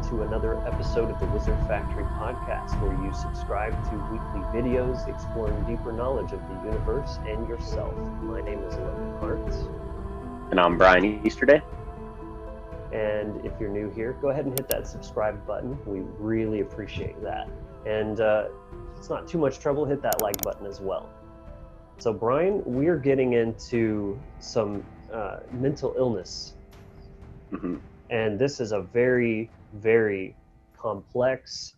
to another episode of the Wizard Factory podcast, where you subscribe to weekly videos exploring deeper knowledge of the universe and yourself. My name is Logan Hart. And I'm Brian Easterday. And if you're new here, go ahead and hit that subscribe button. We really appreciate that. And it's not too much trouble, hit that like button as well. So Brian, we're getting into some mental illness. Mm-hmm. And this is a very, very complex,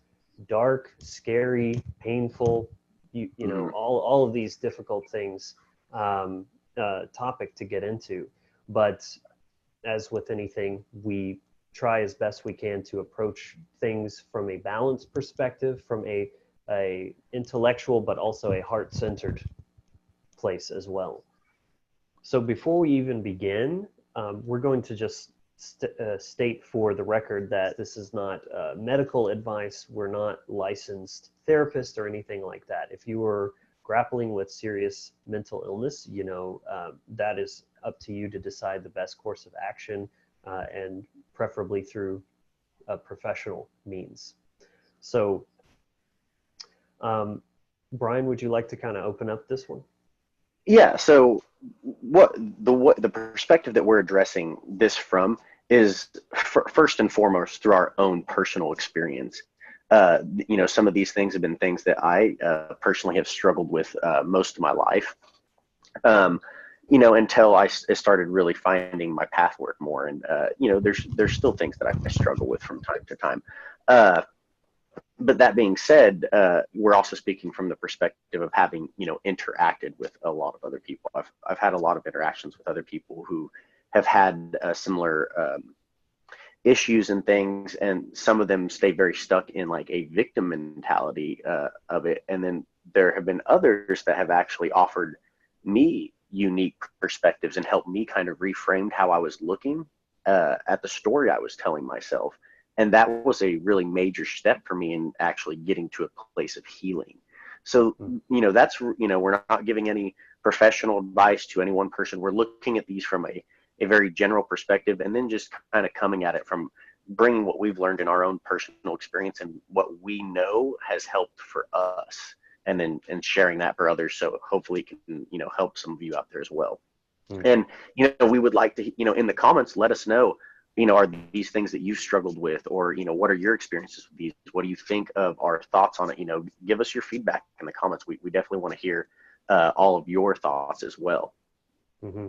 dark, scary, painful, you know, all of these difficult things, topic to get into. But as with anything, we try as best we can to approach things from a balanced perspective, from a intellectual, but also a heart-centered place as well. So before we even begin, we're going to just state for the record that this is not medical advice. We're not licensed therapists or anything like that. If you are grappling with serious mental illness, you know, that is up to you to decide the best course of action, and preferably through a professional means. So, Brian, would you like to kind of open up this one? Yeah, so what the perspective that we're addressing this from is first and foremost through our own personal experience. You know, some of these things have been things that I personally have struggled with most of my life. You know, until I started really finding my pathway more, and you know, there's still things that I struggle with from time to time. But that being said, we're also speaking from the perspective of having, you know, interacted with a lot of other people. I've had a lot of interactions with other people who have had similar issues and things, and some of them stay very stuck in like a victim mentality of it. And then there have been others that have actually offered me unique perspectives and helped me kind of reframe how I was looking at the story I was telling myself. And that was a really major step for me in actually getting to a place of healing. So, you know, that's, you know, we're not giving any professional advice to any one person. We're looking at these from a very general perspective, and then just kind of coming at it from bringing what we've learned in our own personal experience and what we know has helped for us, and then sharing that for others. So hopefully it can, you know, help some of you out there as well. And, you know, we would like to, you know, in the comments, let us know, you know, are these things that you've struggled with, or, you know, what are your experiences with these? What do you think of our thoughts on it? You know, give us your feedback in the comments. We definitely want to hear all of your thoughts as well. Mm-hmm.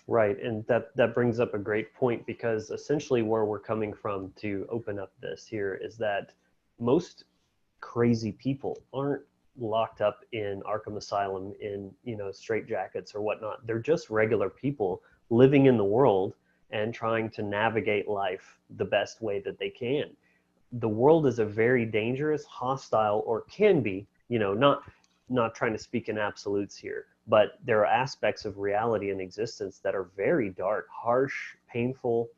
Right, and that brings up a great point, because essentially where we're coming from to open up this here is that most crazy people aren't locked up in Arkham Asylum in, you know, straitjackets or whatnot. They're just regular people living in the world and trying to navigate life the best way that they can. The world is a very dangerous, hostile, or can be, you know, not trying to speak in absolutes here, but there are aspects of reality and existence that are very dark, harsh, painful,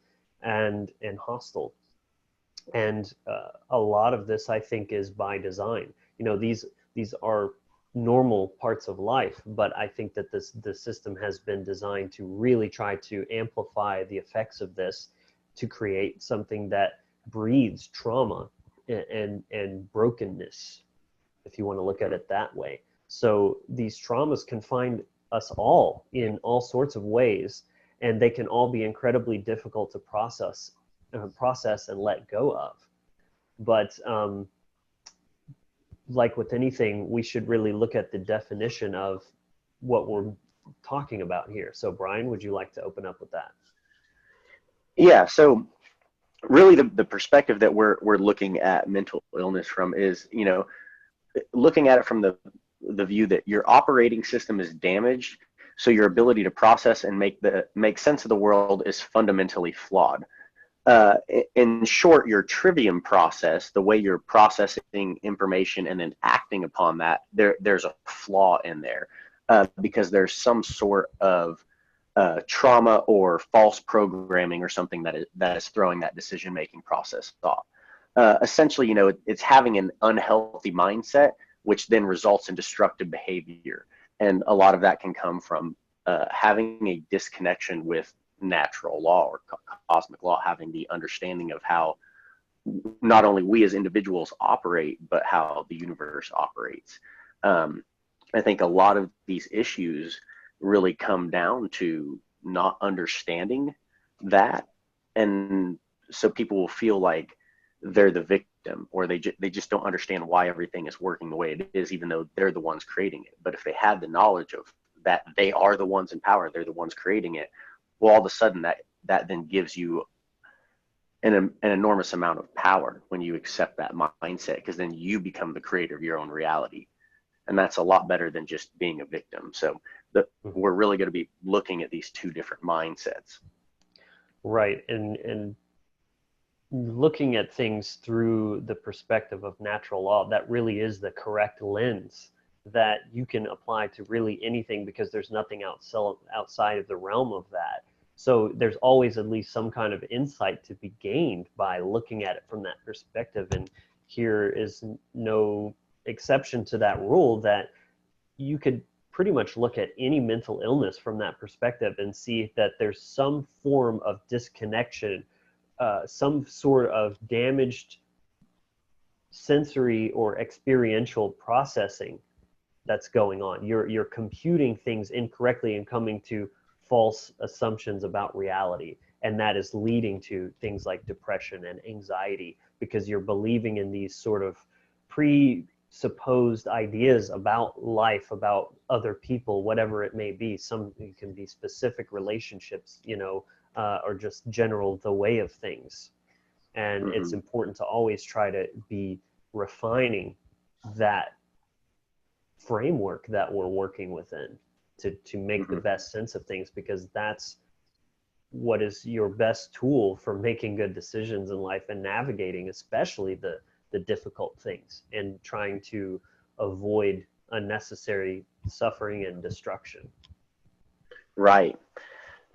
and hostile. And a lot of this, I think, is by design. You know, these are normal parts of life, but I think that the system has been designed to really try to amplify the effects of this, to create something that breeds trauma and brokenness, if you want to look at it that way. So these traumas can find us all in all sorts of ways, and they can all be incredibly difficult to process and let go of. But like with anything, we should really look at the definition of what we're talking about here. So Brian, would you like to open up with that? Yeah, so really the perspective that we're looking at mental illness from is, you know, looking at it from the view that your operating system is damaged, so your ability to process and make sense of the world is fundamentally flawed. In short, your trivium process, the way you're processing information and then acting upon that, there's a flaw in there, because there's some sort of trauma or false programming or something that is throwing that decision-making process off. Essentially, you know, it's having an unhealthy mindset, which then results in destructive behavior. And a lot of that can come from having a disconnection with natural law or cosmic law, having the understanding of how not only we as individuals operate, but how the universe operates. I think a lot of these issues really come down to not understanding that. And so people will feel like they're the victim, or they just don't understand why everything is working the way it is, even though they're the ones creating it. But if they had the knowledge of that, they are the ones in power, they're the ones creating it, well, all of a sudden that then gives you an enormous amount of power when you accept that mindset, because then you become the creator of your own reality. And that's a lot better than just being a victim. So we're really going to be looking at these two different mindsets. Right. And looking at things through the perspective of natural law, that really is the correct lens that you can apply to really anything, because there's nothing outside of the realm of that. So there's always at least some kind of insight to be gained by looking at it from that perspective. And here is no exception to that rule, that you could pretty much look at any mental illness from that perspective and see that there's some form of disconnection, some sort of damaged sensory or experiential processing that's going on. You're computing things incorrectly and coming to false assumptions about reality, and that is leading to things like depression and anxiety, because you're believing in these sort of presupposed ideas about life, about other people, whatever it may be. Some it can be specific relationships, or just general the way of things. And it's important to always try to be refining that framework that we're working within to make the best sense of things, because that's what is your best tool for making good decisions in life and navigating especially the difficult things, and trying to avoid unnecessary suffering and destruction. Right.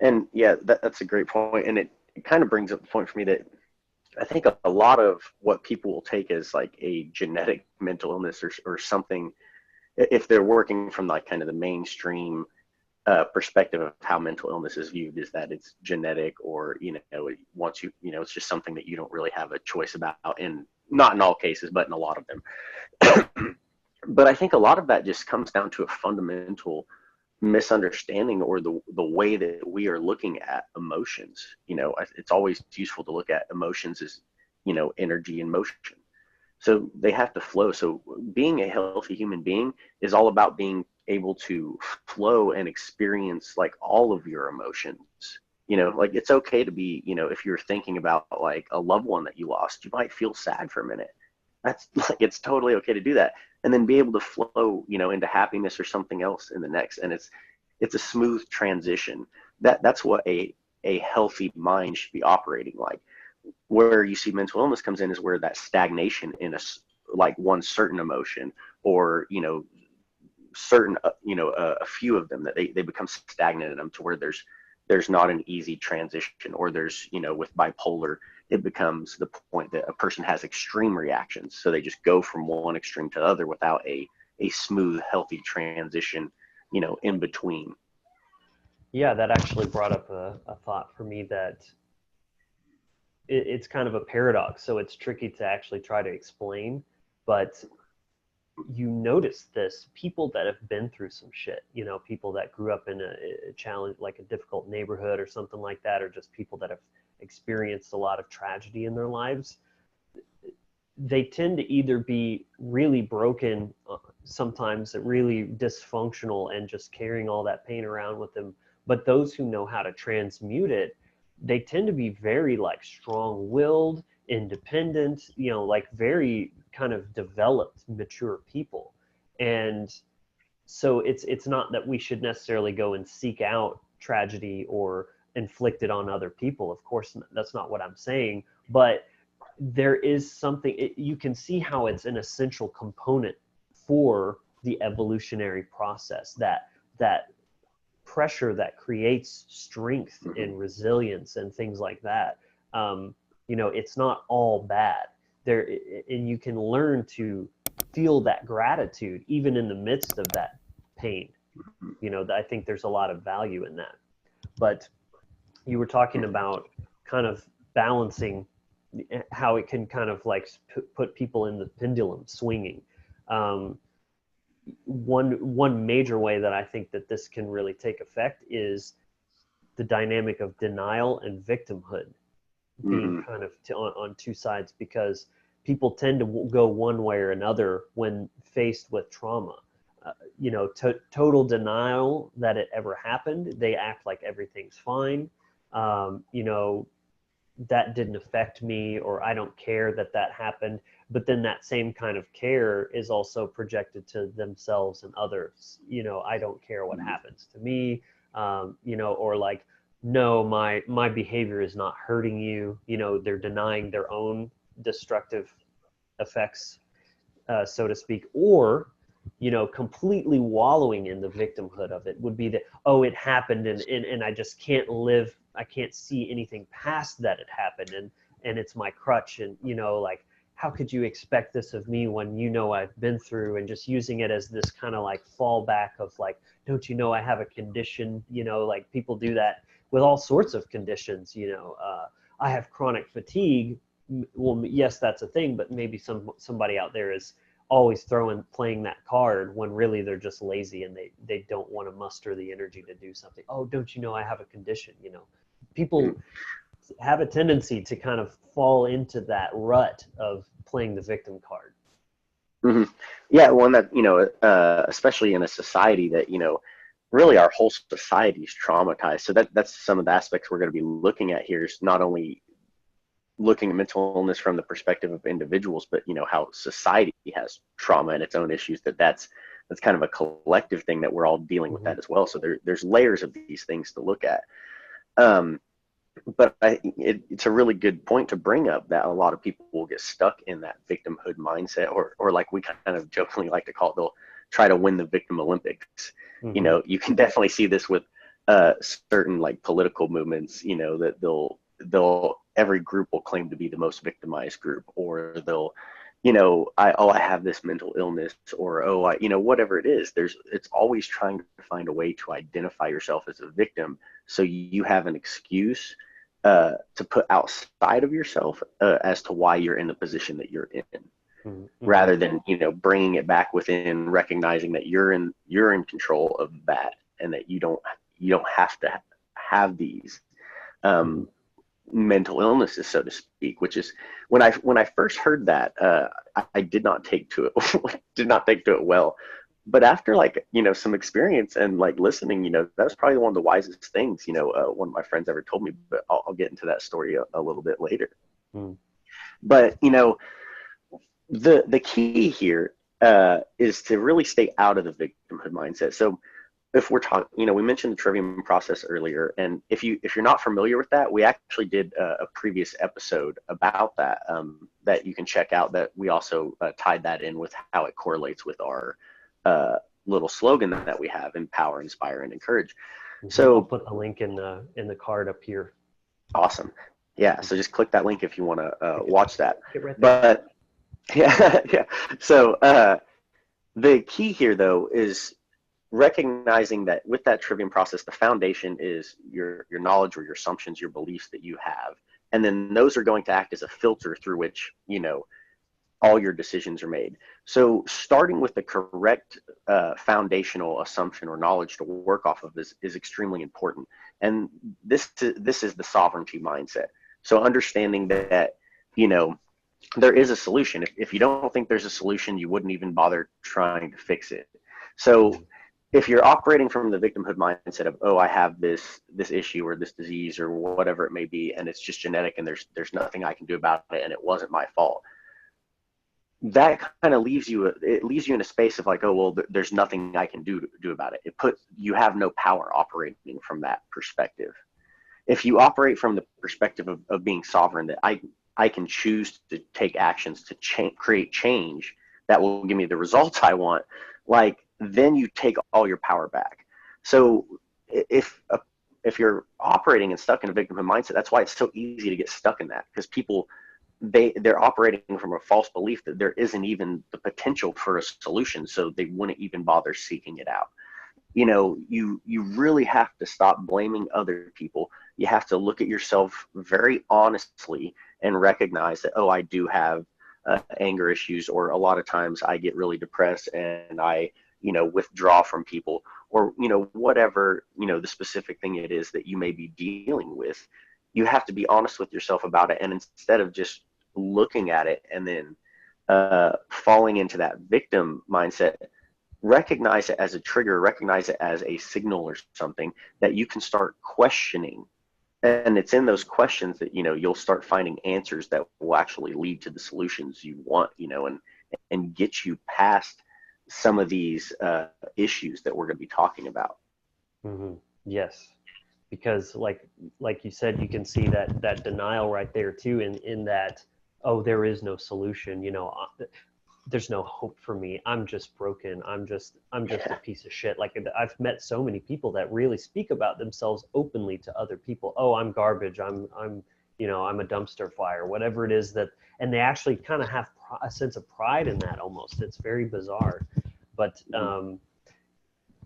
And yeah, that's a great point. And it kind of brings up the point for me that I think a lot of what people will take as like a genetic mental illness or something, if they're working from like kind of the mainstream perspective of how mental illness is viewed, is that it's genetic, or once it's just something that you don't really have a choice about, and not in all cases, but in a lot of them. But I think a lot of that just comes down to a fundamental misunderstanding, or the way that we are looking at emotions. It's always useful to look at emotions as energy and motion. So they have to flow. So being a healthy human being is all about being able to flow and experience like all of your emotions. Like it's okay to be, if you're thinking about like a loved one that you lost, you might feel sad for a minute. That's like, it's totally okay to do that. And then be able to flow, into happiness or something else in the next. And it's a smooth transition. That's what a healthy mind should be operating like. Where you see mental illness comes in is where that stagnation in like one certain emotion, or certain a few of them, that they become stagnant in them, to where there's not an easy transition. Or there's with bipolar, it becomes the point that a person has extreme reactions, so they just go from one extreme to the other without a smooth, healthy transition in between. Yeah, that actually brought up a thought for me, that it's kind of a paradox, so it's tricky to actually try to explain. But you notice this, people that have been through some shit, people that grew up in a challenge, like a difficult neighborhood or something like that, or just people that have experienced a lot of tragedy in their lives, they tend to either be really broken, sometimes really dysfunctional, and just carrying all that pain around with them. But those who know how to transmute it, they tend to be very like strong-willed, independent, like very kind of developed, mature people. And so it's not that we should necessarily go and seek out tragedy or inflict it on other people. Of course, that's not what I'm saying. But there is something, you can see how it's an essential component for the evolutionary process, that pressure that creates strength and resilience and things like that. It's not all bad there, and you can learn to feel that gratitude even in the midst of that pain. I think there's a lot of value in that. But you were talking about kind of balancing how it can kind of like put people in the pendulum swinging. One major way that I think that this can really take effect is the dynamic of denial and victimhood being kind of on two sides, because people tend to go one way or another when faced with trauma. Total denial that it ever happened. They act like everything's fine. That didn't affect me, or I don't care that that happened. But then that same kind of care is also projected to themselves and others. I don't care what happens to me, or like, no, my behavior is not hurting you. They're denying their own destructive effects, so to speak, or completely wallowing in the victimhood of it would be that, oh, it happened, and I just can't live. I can't see anything past that it happened, and it's my crutch, and like, how could you expect this of me when I've been through, and just using it as this kind of like fallback of like, don't you know I have a condition? Like people do that with all sorts of conditions. I have chronic fatigue. Well, yes, that's a thing, but maybe somebody out there is always playing that card when really they're just lazy and they don't want to muster the energy to do something. Oh, don't you know I have a condition? People have a tendency to kind of fall into that rut of playing the victim card. Mm-hmm. Yeah, one that, especially in a society that, really our whole society is traumatized. So that's some of the aspects we're going to be looking at here, is not only looking at mental illness from the perspective of individuals, but how society has trauma and its own issues, that's kind of a collective thing that we're all dealing with that as well. So there's layers of these things to look at. But it's a really good point to bring up, that a lot of people will get stuck in that victimhood mindset, or like we kind of jokingly like to call it, they'll try to win the victim Olympics. You can definitely see this with certain like political movements, that they'll every group will claim to be the most victimized group, or they'll, I have this mental illness, or whatever it is. It's always trying to find a way to identify yourself as a victim, so you have an excuse to put outside of yourself as to why you're in the position that you're in, rather than bringing it back within, recognizing that you're in control of that, and that you don't have to have these mental illnesses, so to speak. Which is, when I first heard that, I did not take to it well. But after some experience and like listening, that was probably one of the wisest things one of my friends ever told me. But I'll get into that story a little bit later. But the key here is to really stay out of the victimhood mindset. So if we're talking, we mentioned the trivium process earlier, and if you're not familiar with that, we actually did a previous episode about that, that you can check out, that we also tied that in with how it correlates with our little slogan that we have: empower, inspire, and encourage. So I'll put a link in the card up here. Awesome. Yeah. So just click that link if you want to watch that. Right, but yeah. So the key here, though, is recognizing that with that trivium process, the foundation is your knowledge, or your assumptions, your beliefs that you have, and then those are going to act as a filter through which all your decisions are made. So starting with the correct foundational assumption or knowledge to work off of is extremely important. And this is the sovereignty mindset. So understanding that there is a solution. If you don't think there's a solution, you wouldn't even bother trying to fix it. So if you're operating from the victimhood mindset of, oh, I have this issue or this disease or whatever it may be, and it's just genetic, and there's nothing I can do about it, and it wasn't my fault, that kind of leaves you in a space of like, oh, well, there's nothing I can do about it. You have no power operating from that perspective. If you operate from the perspective of being sovereign, that I can choose to take actions to create change that will give me the results I want, then you take all your power back. So if you're operating and stuck in a victimhood mindset, that's why it's so easy to get stuck in that, because people, they're operating from a false belief that there isn't even the potential for a solution, so they wouldn't even bother seeking it out. You really have to stop blaming other people. You have to look at yourself very honestly and recognize that, oh, I do have anger issues, or a lot of times I get really depressed and I, withdraw from people, or, whatever, the specific thing it is that you may be dealing with. You have to be honest with yourself about it. And instead of just looking at it and then falling into that victim mindset, recognize it as a trigger, recognize it as a signal or something that you can start questioning. And it's in those questions that, you'll start finding answers that will actually lead to the solutions you want, and get you past some of these issues that we're going to be talking about. Mm-hmm. Yes. Because like you said, you can see that denial right there too, in that, oh, there is no solution, there's no hope for me. I'm just broken. I'm just a piece of shit. Like, I've met so many people that really speak about themselves openly to other people. Oh, I'm garbage. I'm I'm a dumpster fire, whatever it is that, and they actually kind of have a sense of pride in that almost. It's very bizarre. But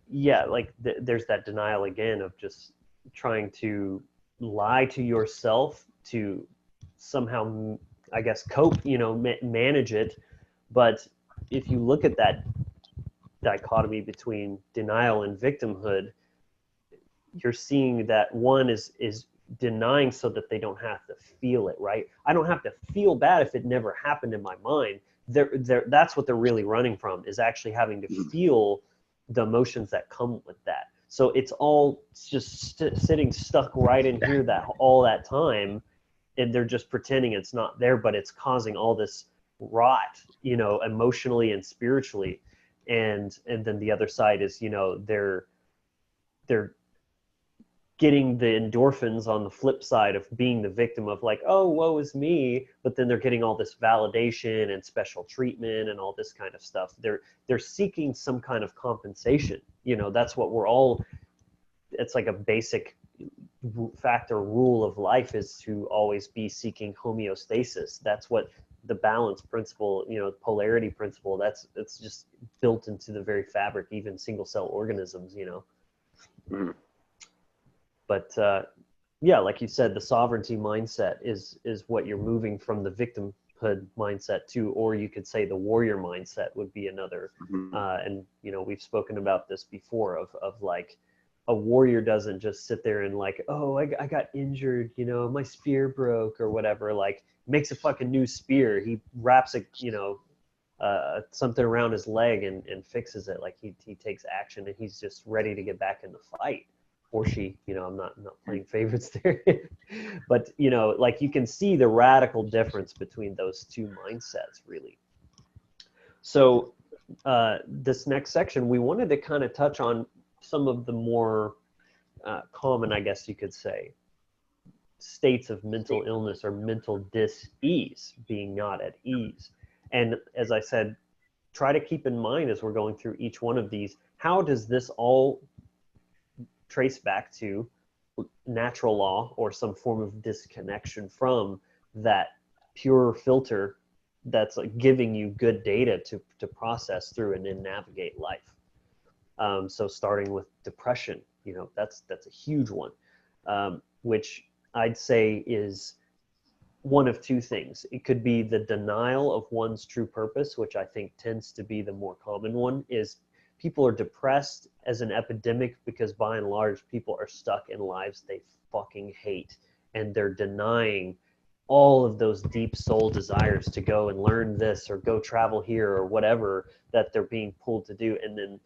yeah, like there's that denial again of just trying to lie to yourself to somehow, I guess, cope, manage it. But if you look at that dichotomy between denial and victimhood, you're seeing that one is denying so that they don't have to feel it, right? I don't have to feel bad if it never happened in my mind. That's what they're really running from, is actually having to feel the emotions that come with that. So it's all just sitting stuck right in here all that time, and they're just pretending it's not there, but it's causing all this rot, emotionally and spiritually. And then the other side is, they're getting the endorphins on the flip side of being the victim of, like, oh, woe is me, but then they're getting all this validation and special treatment and all this kind of stuff. They're seeking some kind of compensation. That's what we're all, it's like a basic factor rule of life, is to always be seeking homeostasis. That's what the balance principle, polarity principle, it's just built into the very fabric, even single cell organisms, Mm. But yeah, like you said, the sovereignty mindset is what you're moving from the victimhood mindset to, or you could say the warrior mindset would be another. And we've spoken about this before of like, a warrior doesn't just sit there and like, oh, I got injured, my spear broke or whatever, like makes a fucking new spear. He wraps something around his leg and fixes it. Like he takes action and he's just ready to get back in the fight. Or she, I'm not playing favorites there. But, like you can see the radical difference between those two mindsets, really. So this next section, we wanted to kind of touch on some of the more common, I guess you could say, states of mental illness or mental dis-ease, being not at ease. And as I said, try to keep in mind as we're going through each one of these, how does this all trace back to natural law or some form of disconnection from that pure filter that's like giving you good data to process through and then navigate life. So starting with depression, that's a huge one, which I'd say is one of two things. It could be the denial of one's true purpose, which I think tends to be the more common one, is people are depressed as an epidemic because by and large people are stuck in lives they fucking hate, and they're denying all of those deep soul desires to go and learn this or go travel here or whatever that they're being pulled to do. And then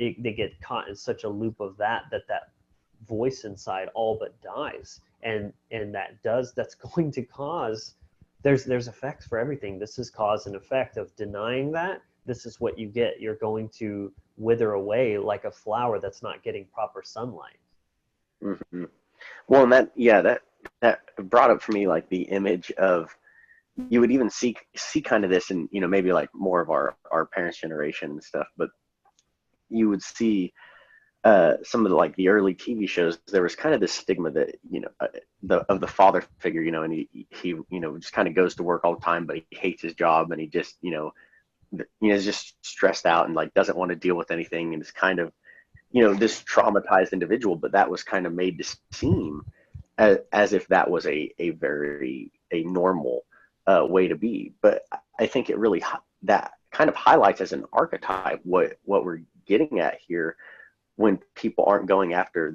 they get caught in such a loop of that voice inside all but dies. And that's going to cause, there's effects for everything. This is cause and effect of denying that. This is what you get. You're going to wither away like a flower that's not getting proper sunlight. Mm-hmm. Well, and that brought up for me like the image of, you would even see kind of this in, maybe like more of our parents' generation and stuff, but you would see some of the early TV shows. There was kind of this stigma that of the father figure, and he just kind of goes to work all the time, but he hates his job, and he just is just stressed out and like doesn't want to deal with anything, and is kind of this traumatized individual. But that was kind of made to seem as if that was a very a normal way to be. But I think it really, that kind of highlights as an archetype what we're getting at here, when people aren't going after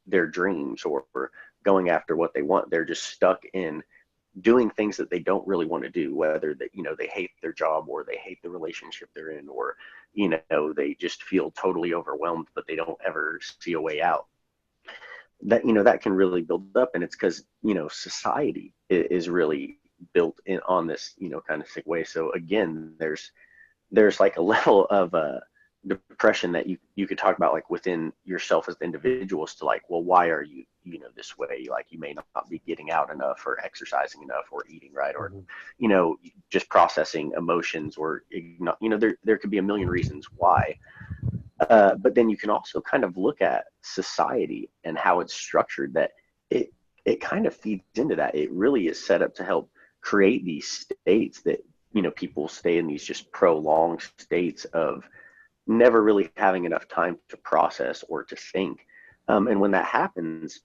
their dreams or going after what they want. They're just stuck in doing things that they don't really want to do, whether that, you know, they hate their job or they hate the relationship they're in, or, you know, they just feel totally overwhelmed, but they don't ever see a way out. That, you know, that can really build up. And it's because, you know, society is really built in on this, you know, kind of sick way. So again, there's like a level of depression that you could talk about, like within yourself as individuals, to like, well, why are you, you know, this way? Like, you may not be getting out enough or exercising enough or eating right, or, you know, just processing emotions, or, you know, there could be a million reasons why. But then you can also kind of look at society and how it's structured, that it kind of feeds into that. It really is set up to help create these states that, you know, people stay in these just prolonged states of never really having enough time to process or to think. And when that happens,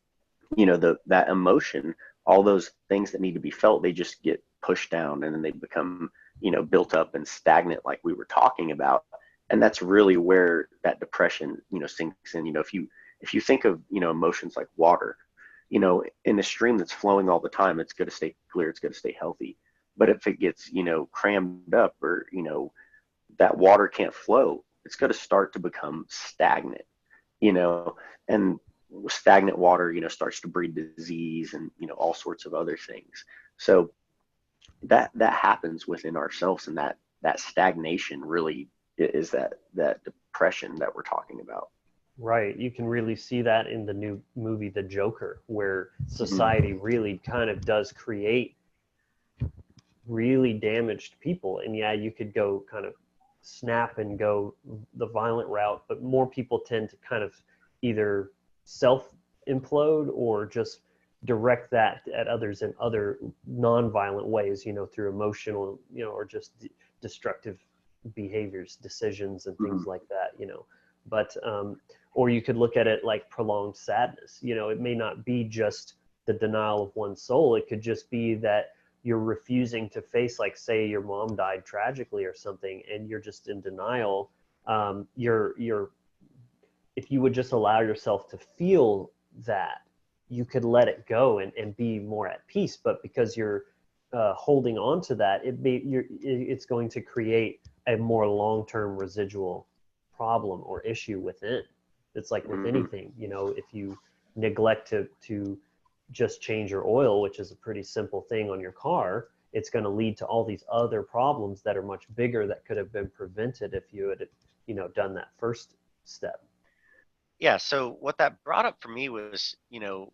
you know, that emotion, all those things that need to be felt, they just get pushed down, and then they become, you know, built up and stagnant, like we were talking about. And that's really where that depression, you know, sinks in. You know, if you think of, you know, emotions like water, you know, in a stream that's flowing all the time, it's going to stay clear, it's going to stay healthy. But if it gets, you know, crammed up, or, you know, that water can't flow, it's going to start to become stagnant, you know. And stagnant water, you know, starts to breed disease and, you know, all sorts of other things. So that happens within ourselves, and that stagnation really is that depression that we're talking about. Right. You can really see that in the new movie, The Joker, where Mm-hmm. society really kind of does create really damaged people. And yeah, you could go kind of snap and go the violent route, but more people tend to kind of either self implode or just direct that at others in other non-violent ways, you know, through emotional, you know, or just destructive behaviors, decisions, and Mm-hmm. things like that, you know. But or you could look at it like prolonged sadness. You know, it may not be just the denial of one's soul. It could just be that you're refusing to face, like, say your mom died tragically or something, and you're just in denial. You're If you would just allow yourself to feel that, you could let it go and be more at peace. But because you're holding on to that, it's going to create a more long-term residual problem or issue within. It's like with Mm-hmm. anything, you know, if you neglect to just change your oil, which is a pretty simple thing on your car, it's going to lead to all these other problems that are much bigger that could have been prevented if you had, you know, done that first step. Yeah, so what that brought up for me was, you know,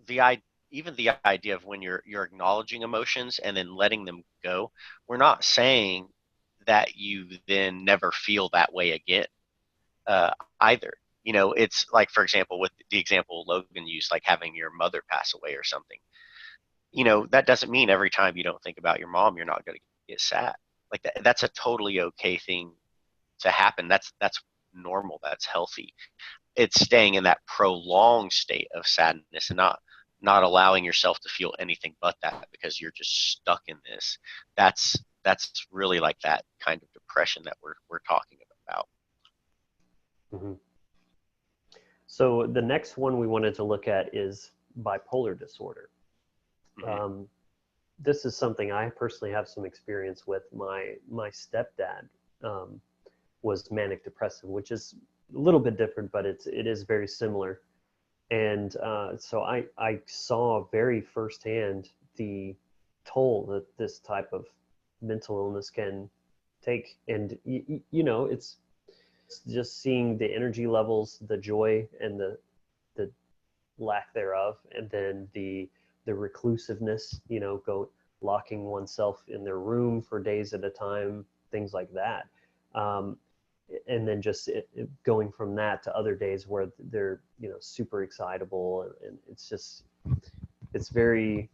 the I even the idea of when you're acknowledging emotions and then letting them go. We're not saying that you then never feel that way again, uh, either. You know, it's like, for example, with the example Logan used, like having your mother pass away or something. You know, that doesn't mean every time you don't think about your mom, you're not going to get sad. Like that's a totally okay thing to happen. That's normal. That's healthy. It's staying in that prolonged state of sadness and not allowing yourself to feel anything but that, because you're just stuck in this. That's really like that kind of depression that we're talking about. Mm-hmm. So the next one we wanted to look at is bipolar disorder. Mm-hmm. Um, this is something I personally have some experience with. My stepdad was manic depressive, which is a little bit different, but it is very similar. And so I saw very firsthand the toll that this type of mental illness can take. And you know, it's just seeing the energy levels, the joy, and the lack thereof, and then the reclusiveness, you know, go locking oneself in their room for days at a time, things like that. Um, and then just going from that to other days where they're, you know, super excitable, and it's very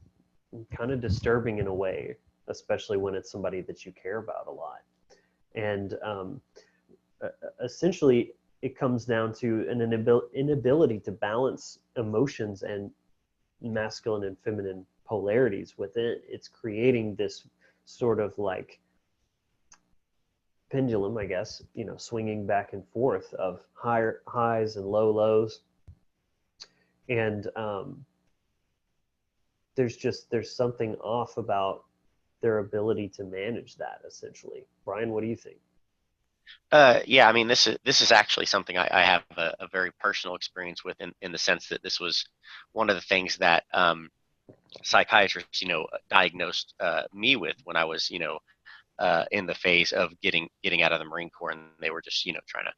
kind of disturbing in a way, especially when it's somebody that you care about a lot. And essentially it comes down to an inability to balance emotions and masculine and feminine polarities within, it's creating this sort of like pendulum, I guess, swinging back and forth of higher highs and low lows. And there's something off about their ability to manage that, essentially. Brian, what do you think? Yeah, I mean, this is actually something I have a very personal experience with, in the sense that this was one of the things that psychiatrists, diagnosed me with when I was, in the phase of getting out of the Marine Corps, and they were just, trying to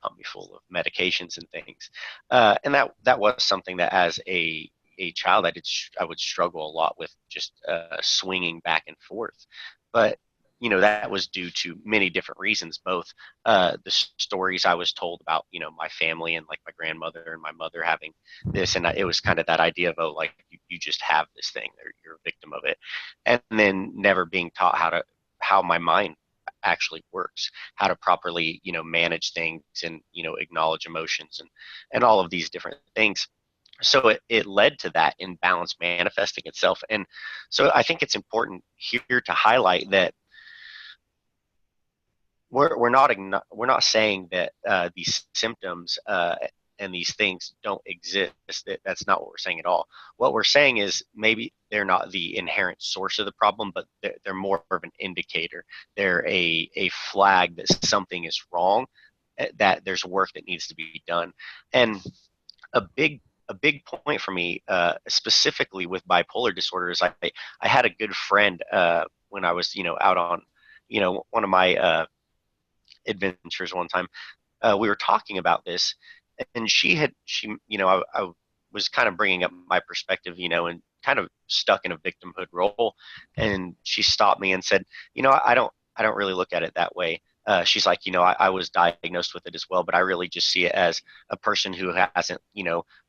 pump me full of medications and things. And that was something that, as a child, I would struggle a lot with, just swinging back and forth. But that was due to many different reasons, both the stories I was told about, my family, and like my grandmother and my mother having this, and it was kind of that idea of, oh, like, you just have this thing, or you're a victim of it, and then never being taught how my mind actually works, how to properly, manage things, and acknowledge emotions, and all of these different things. So it led to that imbalance manifesting itself. And so I think it's important here to highlight that we're not saying that these symptoms and these things don't exist. That's not what we're saying at all. What we're saying is, maybe they're not the inherent source of the problem, but they're more of an indicator. They're a flag that something is wrong, that there's work that needs to be done. And a big point for me, specifically with bipolar disorder, is I had a good friend when I was, out on, one of my adventures one time. We were talking about this, and I was kind of bringing up my perspective, and kind of stuck in a victimhood role. And she stopped me and said, I don't really look at it that way. She's like, I was diagnosed with it as well, but I really just see it as a person who hasn't,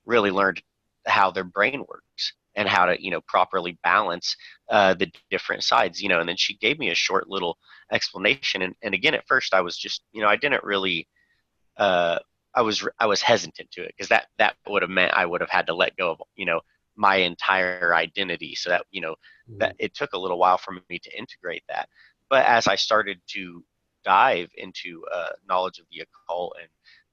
really learned how their brain works, and how to, properly balance the different sides, and then she gave me a short little explanation. And again, at first I was just, I didn't really, I was hesitant to it, because that would have meant I would have had to let go of, my entire identity. So that, that it took a little while for me to integrate that. But as I started to dive into knowledge of the occult and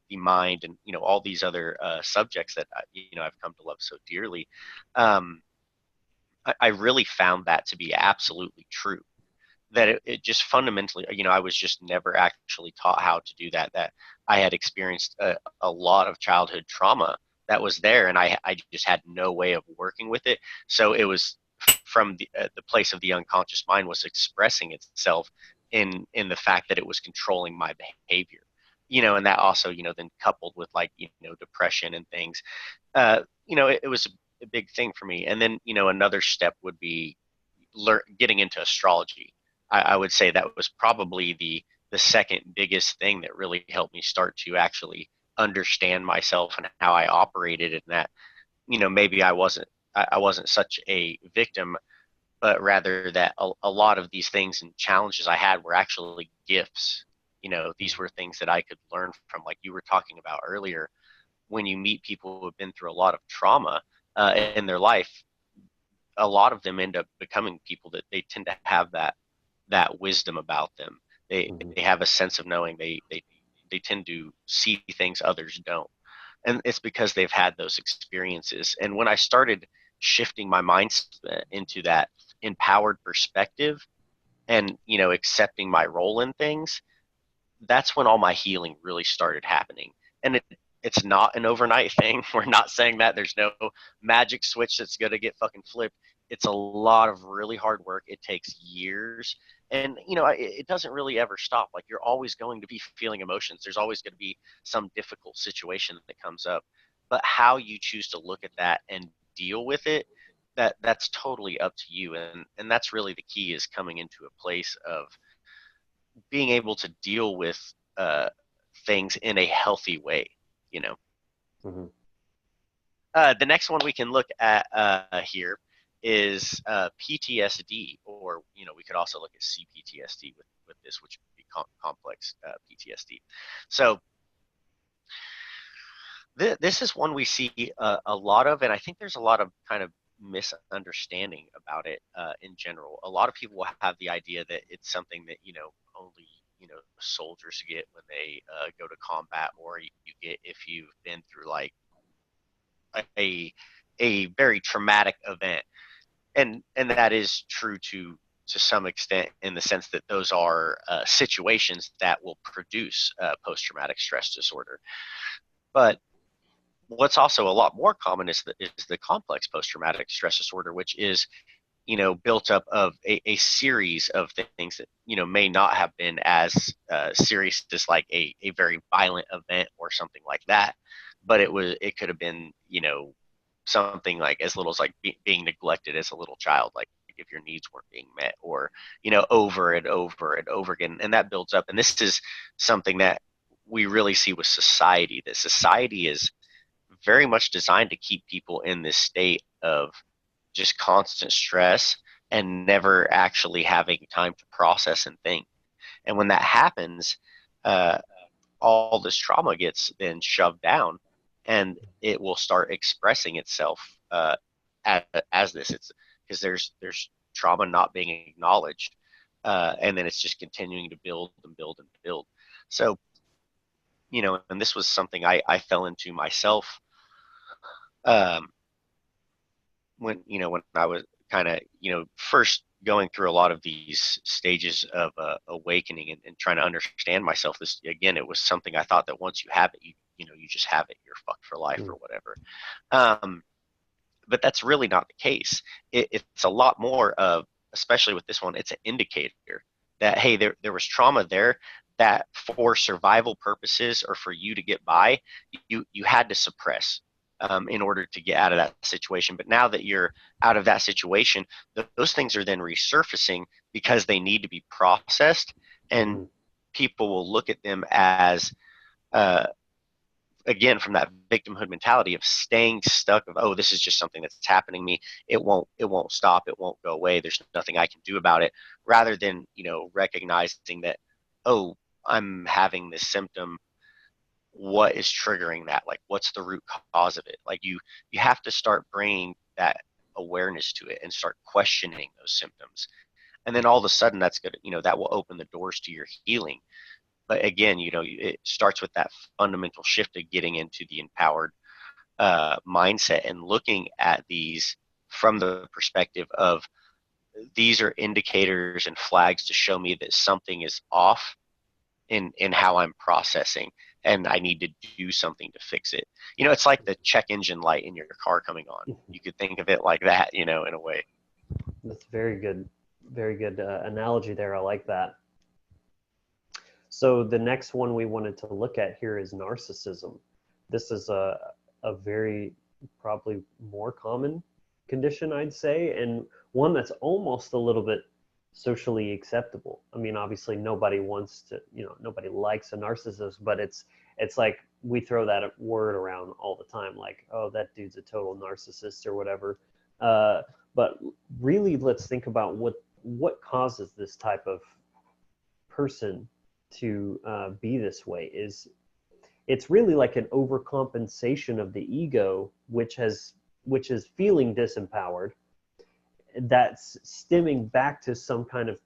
the mind, and all these other subjects that I've come to love so dearly, I really found that to be absolutely true. That it just fundamentally, I was just never actually taught how to do that. That I had experienced a lot of childhood trauma that was there, and I just had no way of working with it. So it was from the place of the unconscious mind, was expressing itself in the fact that it was controlling my behavior. And that also, then coupled with, like, depression and things, it was a big thing for me. And then, another step would be getting into astrology. I would say that was probably the second biggest thing that really helped me start to actually understand myself and how I operated, and that, maybe I wasn't such a victim, but rather that a lot of these things and challenges I had were actually gifts. These were things that I could learn from, like you were talking about earlier. When you meet people who have been through a lot of trauma in their life, a lot of them end up becoming people that they tend to have that wisdom about them. They have a sense of knowing. They tend to see things others don't, and it's because they've had those experiences. And when I started shifting my mindset into that empowered perspective, and accepting my role in things, that's when all my healing really started happening. And it's not an overnight thing. We're not saying that there's no magic switch that's going to get fucking flipped. It's a lot of really hard work. It takes years. And, it doesn't really ever stop. Like, you're always going to be feeling emotions. There's always going to be some difficult situation that comes up. But how you choose to look at that and deal with it, that's totally up to you. And that's really the key, is coming into a place of being able to deal with things in a healthy way, you know. Mm-hmm. The next one we can look at here is PTSD, or we could also look at CPTSD with this, which would be complex PTSD. So this is one we see a lot of, and I think there's a lot of kind of misunderstanding about it in general. A lot of people will have the idea that it's something that, only, soldiers get when they go to combat, or you get if you've been through like a very traumatic event. And that is true to some extent, in the sense that those are situations that will produce post-traumatic stress disorder. But what's also a lot more common is the complex post-traumatic stress disorder, which is, built up of a series of things that, may not have been as serious as like a very violent event or something like that. But it could have been, something like as little as like being neglected as a little child, like if your needs weren't being met, or, over and over and over again. And that builds up. And this is something that we really see with society, that society is very much designed to keep people in this state of just constant stress and never actually having time to process and think. And when that happens, all this trauma gets then shoved down, and it will start expressing itself as this. It's because there's trauma not being acknowledged, and then it's just continuing to build and build and build. So, and this was something I fell into myself. When I was kind of, first going through a lot of these stages of awakening and trying to understand myself. This, again, it was something I thought that once you have it, you just have it, you're fucked for life or whatever. But that's really not the case. It's a lot more of, especially with this one, it's an indicator that, hey, there was trauma there that for survival purposes or for you to get by, you had to suppress in order to get out of that situation. But now that you're out of that situation, those things are then resurfacing because they need to be processed, and people will look at them as, again, from that victimhood mentality of staying stuck of, oh, this is just something that's happening to me. It won't stop. It won't go away. There's nothing I can do about it. Rather than, recognizing that, oh, I'm having this symptom. What is triggering that? Like, what's the root cause of it? Like, you have to start bringing that awareness to it and start questioning those symptoms. And then all of a sudden that's going to, that will open the doors to your healing. But again, it starts with that fundamental shift of getting into the empowered mindset and looking at these from the perspective of, these are indicators and flags to show me that something is off in how I'm processing, and I need to do something to fix it. It's like the check engine light in your car coming on. You could think of it like that, in a way. That's very good analogy there. I like that. So the next one we wanted to look at here is narcissism. This is a very probably more common condition, I'd say, and one that's almost a little bit socially acceptable. I mean, obviously nobody wants to, nobody likes a narcissist, but it's like we throw that word around all the time, like, oh, that dude's a total narcissist or whatever. But really, let's think about what causes this type of person to be this way. It's really like an overcompensation of the ego, which is feeling disempowered, that's stemming back to some kind of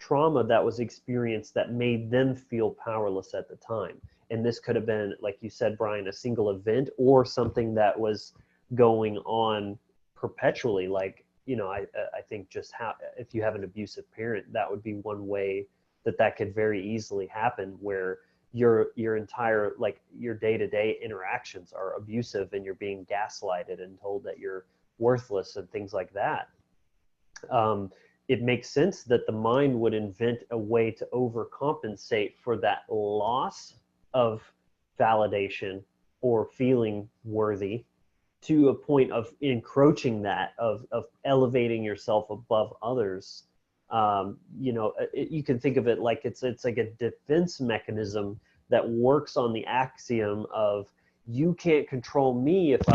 trauma that was experienced that made them feel powerless at the time. And this could have been, like you said, Brian, a single event or something that was going on perpetually. Like, I think just if you have an abusive parent, that would be one way that could very easily happen, where your entire, like, your day-to-day interactions are abusive and you're being gaslighted and told that you're worthless and things like that. It makes sense that the mind would invent a way to overcompensate for that loss of validation or feeling worthy, to a point of encroaching that, of elevating yourself above others. You can think of it like it's like a defense mechanism that works on the axiom of, you can't control me if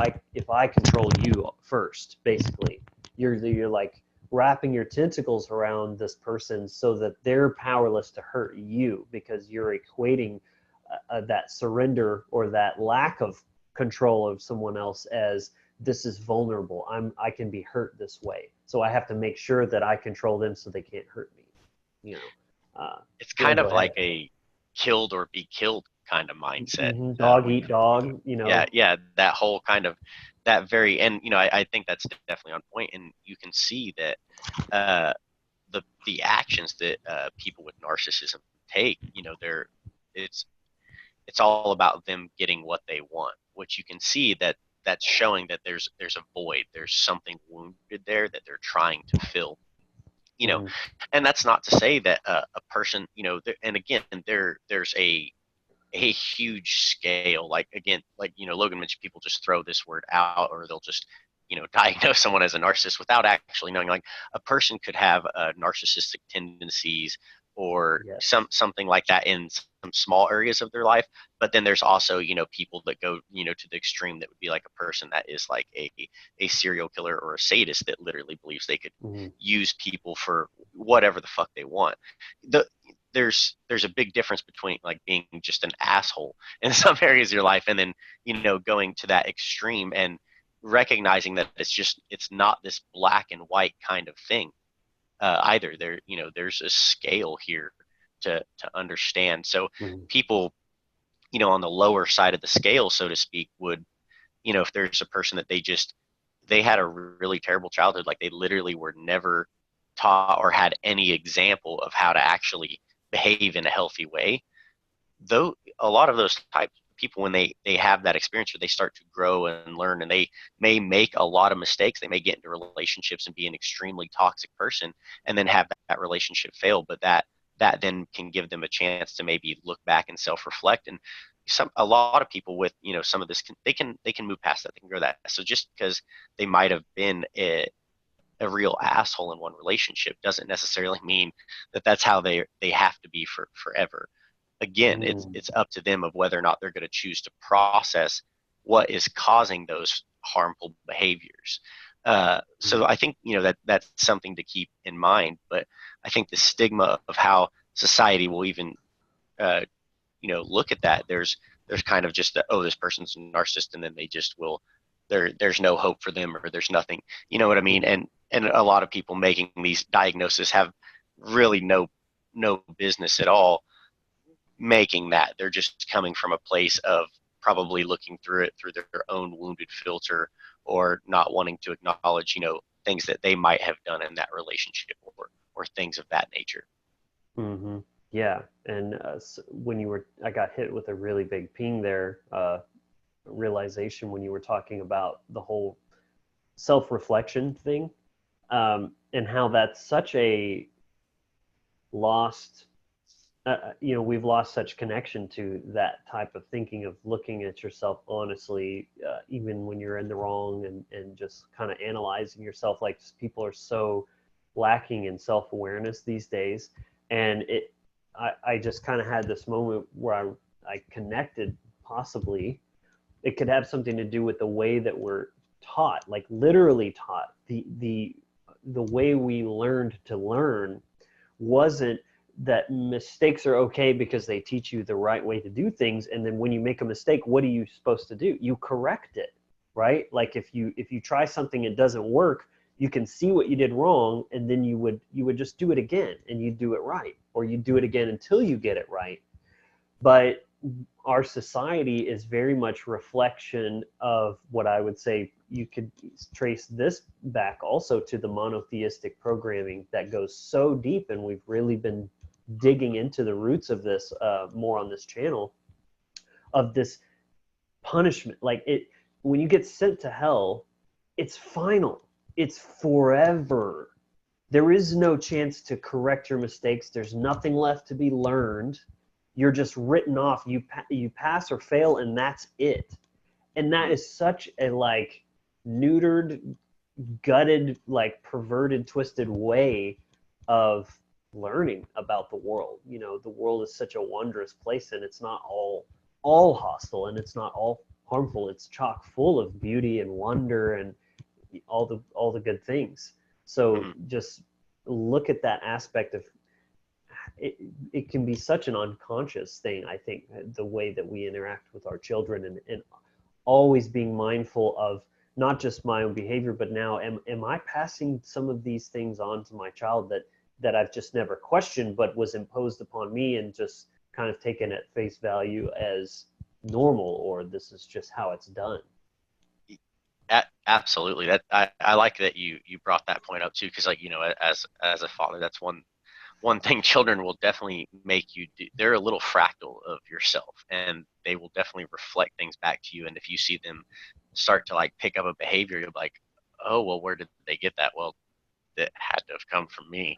I control you first. Basically, you're like wrapping your tentacles around this person so that they're powerless to hurt you, because you're equating that surrender or that lack of control of someone else as this is vulnerable. I can be hurt this way. So I have to make sure that I control them so they can't hurt me. You know, It's yeah, kind go of ahead. like a killed or be killed kind of mindset. Dog When eat dog, you yeah, know. yeah, that whole kind of that very, and I think that's definitely on point, and you can see that uh, the actions that people with narcissism take, it's it's all about them getting what they want, which you can see that that's showing that there's a void, there's something wounded there that they're trying to fill. you know Mm-hmm. and that's not to say that a person, and again, there's a huge scale, like, again, like, Logan mentioned, people just throw this word out, or they'll just diagnose someone as a narcissist without actually knowing. Like, a person could have narcissistic tendencies or Yes. something like that in some small areas of their life, but then there's also people that go to the extreme, that would be like a person that is like a serial killer or a sadist that literally believes they could Mm-hmm. use people for whatever the fuck they want. The there's there's a big difference between like being just an asshole in some areas of your life, and then going to that extreme, and recognizing that it's not this black and white kind of thing either. There's a scale here to understand. So Mm-hmm. people on the lower side of the scale, so to speak, would, if there's a person that they had a really terrible childhood, like they literally were never taught or had any example of how to actually behave in a healthy way. Though a lot of those types of people, when they have that experience where they start to grow and learn, and they may make a lot of mistakes, they may get into relationships and be an extremely toxic person, and then have that relationship fail, but that then can give them a chance to maybe look back and self-reflect. And a lot of people with some of this, they can move past that, they can grow that. So just because they might have been a real asshole in one relationship doesn't necessarily mean that that's how they have to be for forever. Again, it's up to them of whether or not they're going to choose to process what is causing those harmful behaviors. So I think that's something to keep in mind. But I think the stigma of how society will even uh, look at that, there's kind of just oh, this person's a narcissist, and then they just will, there's no hope for them, or there's nothing, you know what I mean? And a lot of people making these diagnoses have really no business at all making that. They're just coming from a place of probably looking through it through their own wounded filter, or not wanting to acknowledge things that they might have done in that relationship, or things of that nature. Mm-hmm. Yeah, and I got hit with a really big ping there, realization when you were talking about the whole self-reflection thing, and how that's such a lost, we've lost such connection to that type of thinking, of looking at yourself honestly, even when you're in the wrong, and just kind of analyzing yourself. Like, people are so lacking in self-awareness these days. And I just kind of had this moment where I connected, possibly it could have something to do with the way that we're taught, like literally taught. The way we learned to learn wasn't that mistakes are okay because they teach you the right way to do things, and then when you make a mistake, what are you supposed to do? You correct it, right? Like, if you try something, it doesn't work, you can see what you did wrong, and then you would just do it again, and you do it right, or you do it again until you get it right. But our society is very much reflection of what I would say. You could trace this back also to the monotheistic programming that goes so deep, and we've really been digging into the roots of this more on this channel, of this punishment. Like, when you get sent to hell, it's final, it's forever. There is no chance to correct your mistakes. There's nothing left to be learned. You're just written off. You pass or fail, and that's it. And that is such a, like, neutered, gutted, like, perverted, twisted way of learning about the world. The world is such a wondrous place, and it's not all hostile, and it's not all harmful. It's chock full of beauty and wonder and all the good things. So just look at that aspect of it. It can be such an unconscious thing, I think, the way that we interact with our children, and always being mindful of not just my own behavior, but now am I passing some of these things on to my child that I've just never questioned, but was imposed upon me and just kind of taken at face value as normal, or this is just how it's done. Absolutely. That I like that you brought that point up too, because like, you know, as a father, that's one thing children will definitely make you do. They're a little fractal of yourself, and they will definitely reflect things back to you. And if you see them start to like pick up a behavior, you'll be like, oh, well, where did they get that? Well, that had to have come from me,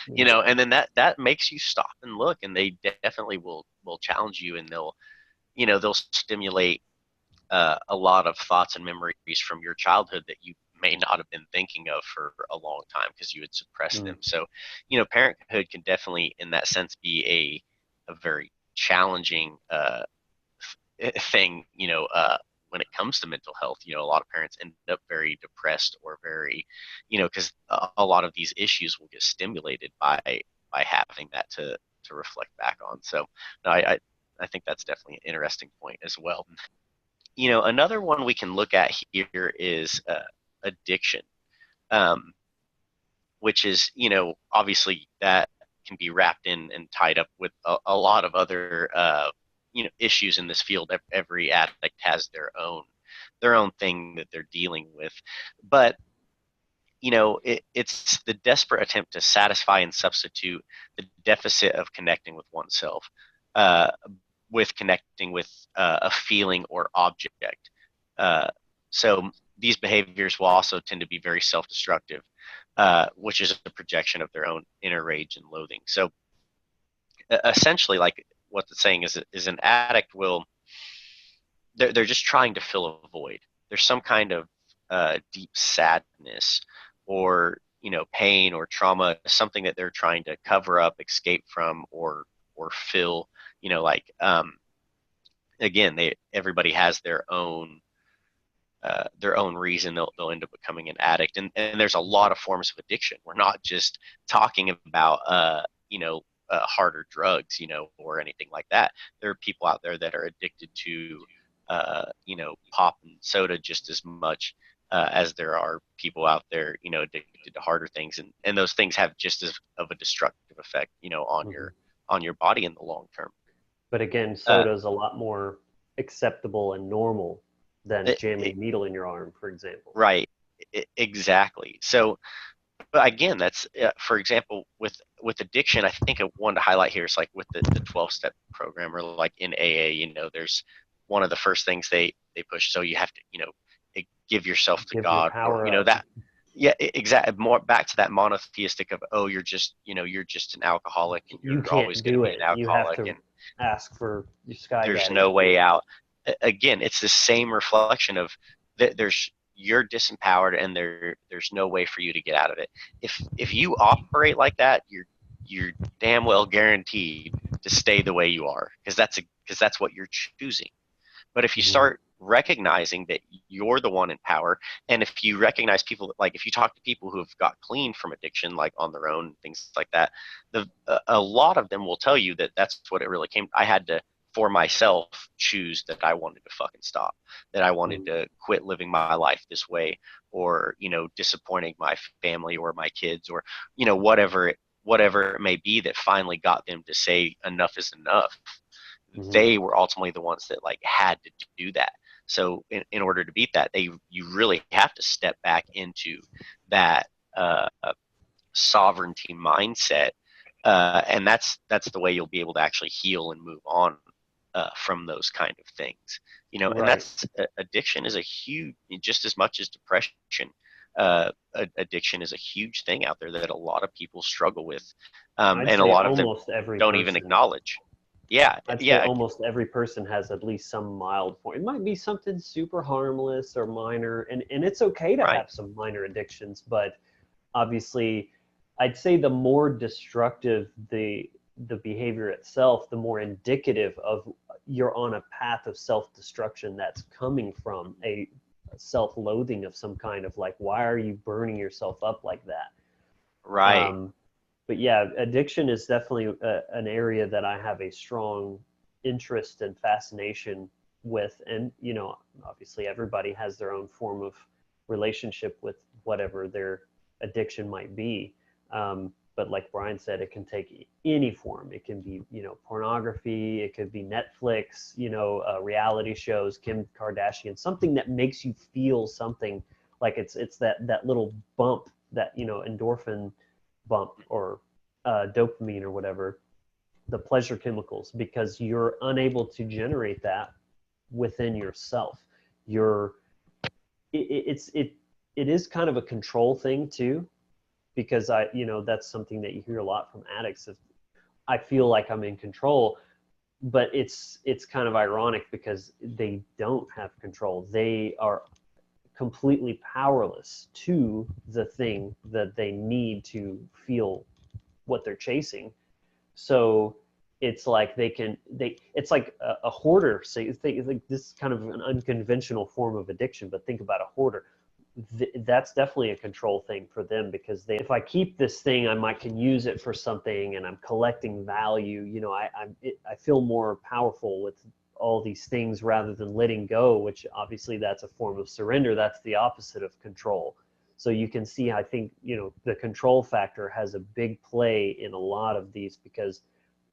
you know. And then that makes you stop and look, and they definitely will challenge you, and they'll stimulate a lot of thoughts and memories from your childhood that you may not have been thinking of for a long time because you had suppressed them. So, parenthood can definitely, in that sense, be a very challenging thing. When it comes to mental health, a lot of parents end up very depressed or very, because a lot of these issues will get stimulated by having that to reflect back on. So, no, I think that's definitely an interesting point as well. Another one we can look at here is addiction, which is, obviously that can be wrapped in and tied up with a lot of other, issues in this field. Every addict has their own thing that they're dealing with. But, it's the desperate attempt to satisfy and substitute the deficit of connecting with oneself. With connecting with a feeling or object. So these behaviors will also tend to be very self-destructive, which is a projection of their own inner rage and loathing. So essentially, like what the saying is an addict they're just trying to fill a void. There's some kind of deep sadness or, pain or trauma, something that they're trying to cover up, escape from, or fill. Again, everybody has their own reason they'll end up becoming an addict, and there's a lot of forms of addiction. We're not just talking about harder drugs, or anything like that. There are people out there that are addicted to pop and soda just as much as there are people out there, addicted to harder things, and those things have just as of a destructive effect, on your body in the long term. But again, soda is a lot more acceptable and normal than jamming a needle in your arm, for example. Right. Exactly. So, but again, that's for example, with addiction, I think one to highlight here is like with the 12-step program, or like in AA, there's one of the first things they push. So you have to, give yourself to God, or, that. Yeah, exactly. More back to that monotheistic of, oh, you're just an alcoholic, and you're always going to be an alcoholic, you have to ask for your sky there's daddy. no way out. Again, it's the same reflection of you're disempowered, and there's no way for you to get out of it. If you operate like that, you're damn well guaranteed to stay the way you are, because that's what you're choosing. But if you start recognizing that you're the one in power, and if you recognize people, like if you talk to people who have got clean from addiction, like on their own, things like that, a lot of them will tell you that that's what it really came. I had to, for myself, choose that I wanted to fucking stop, that I wanted to quit living my life this way, or disappointing my family or my kids, or whatever it may be, that finally got them to say enough is enough. They were ultimately the ones that like had to do that. So in order to beat that, you really have to step back into that sovereignty mindset, and that's the way you'll be able to actually heal and move on from those kind of things. Right. And that's addiction is a huge, just as much as depression. Addiction is a huge thing out there that a lot of people struggle with, and a lot of them don't even acknowledge. I'd say almost every person has at least some mild form. It might be something super harmless or minor, and it's okay to have some minor addictions, but obviously I'd say the more destructive the behavior itself, the more indicative of you're on a path of self-destruction that's coming from a self-loathing of some kind, of like, why are you burning yourself up like that? Right. But yeah, addiction is definitely an area that I have a strong interest and fascination with. And, obviously everybody has their own form of relationship with whatever their addiction might be. But like Brian said, it can take any form. It can be, pornography. It could be Netflix, reality shows, Kim Kardashian, something that makes you feel something, like it's that little bump, that, endorphin bump, or dopamine or whatever, the pleasure chemicals, because you're unable to generate that within yourself. It is kind of a control thing too, because that's something that you hear a lot from addicts. Of, I feel like I'm in control, but it's kind of ironic because they don't have control. They are completely powerless to the thing that they need to feel what they're chasing. So it's like it's like a hoarder. So like this is kind of an unconventional form of addiction, but think about a hoarder. That's definitely a control thing for them, because if I keep this thing, can use it for something, and I'm collecting value. I feel more powerful with all these things rather than letting go, which obviously that's a form of surrender. That's the opposite of control. So you can see, I think, the control factor has a big play in a lot of these, because,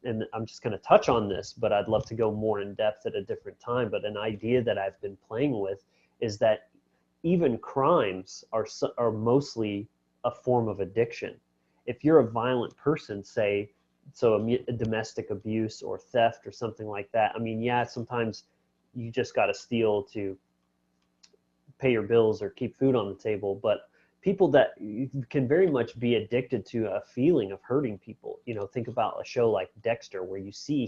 and I'm just going to touch on this, but I'd love to go more in depth at a different time. But an idea that I've been playing with is that even crimes are mostly a form of addiction. If you're a violent person, say, so a domestic abuse or theft or something like that, yeah, sometimes you just got to steal to pay your bills or keep food on the table. But people that can very much be addicted to a feeling of hurting people, think about a show like Dexter, where you see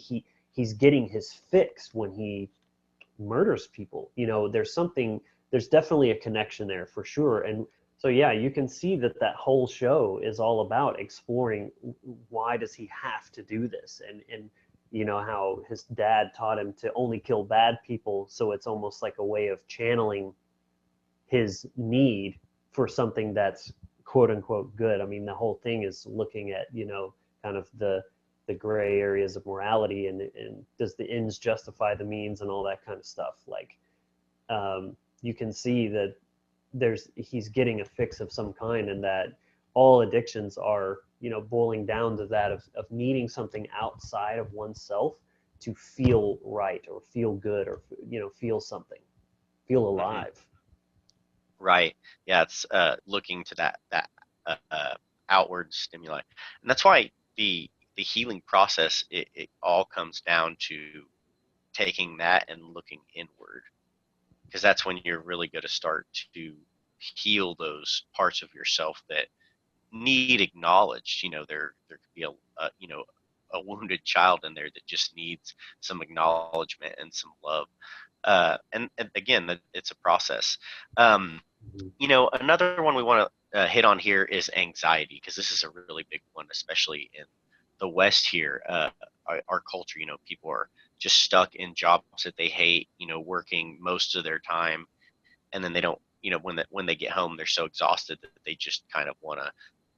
he's getting his fix when he murders people. There's definitely a connection there for sure. And so, yeah, you can see that whole show is all about exploring why does he have to do this, and how his dad taught him to only kill bad people. So it's almost like a way of channeling his need for something that's quote unquote good. The whole thing is looking at, kind of the gray areas of morality, and does the ends justify the means, and all that kind of stuff. Like, you can see that he's getting a fix of some kind, and that all addictions are, boiling down to that of needing something outside of oneself to feel right, or feel good, or, feel something, feel alive. Right. Yeah. It's looking to that outward stimuli, and that's why the healing process, it all comes down to taking that and looking inward, because that's when you're really going to start to heal those parts of yourself that need acknowledged. There could be a wounded child in there that just needs some acknowledgement and some love. And again, it's a process. Another one we want to hit on here is anxiety, because this is a really big one, especially in the West here. Our culture, people are just stuck in jobs that they hate, working most of their time, and then they don't, when they get home, they're so exhausted that they just kind of want to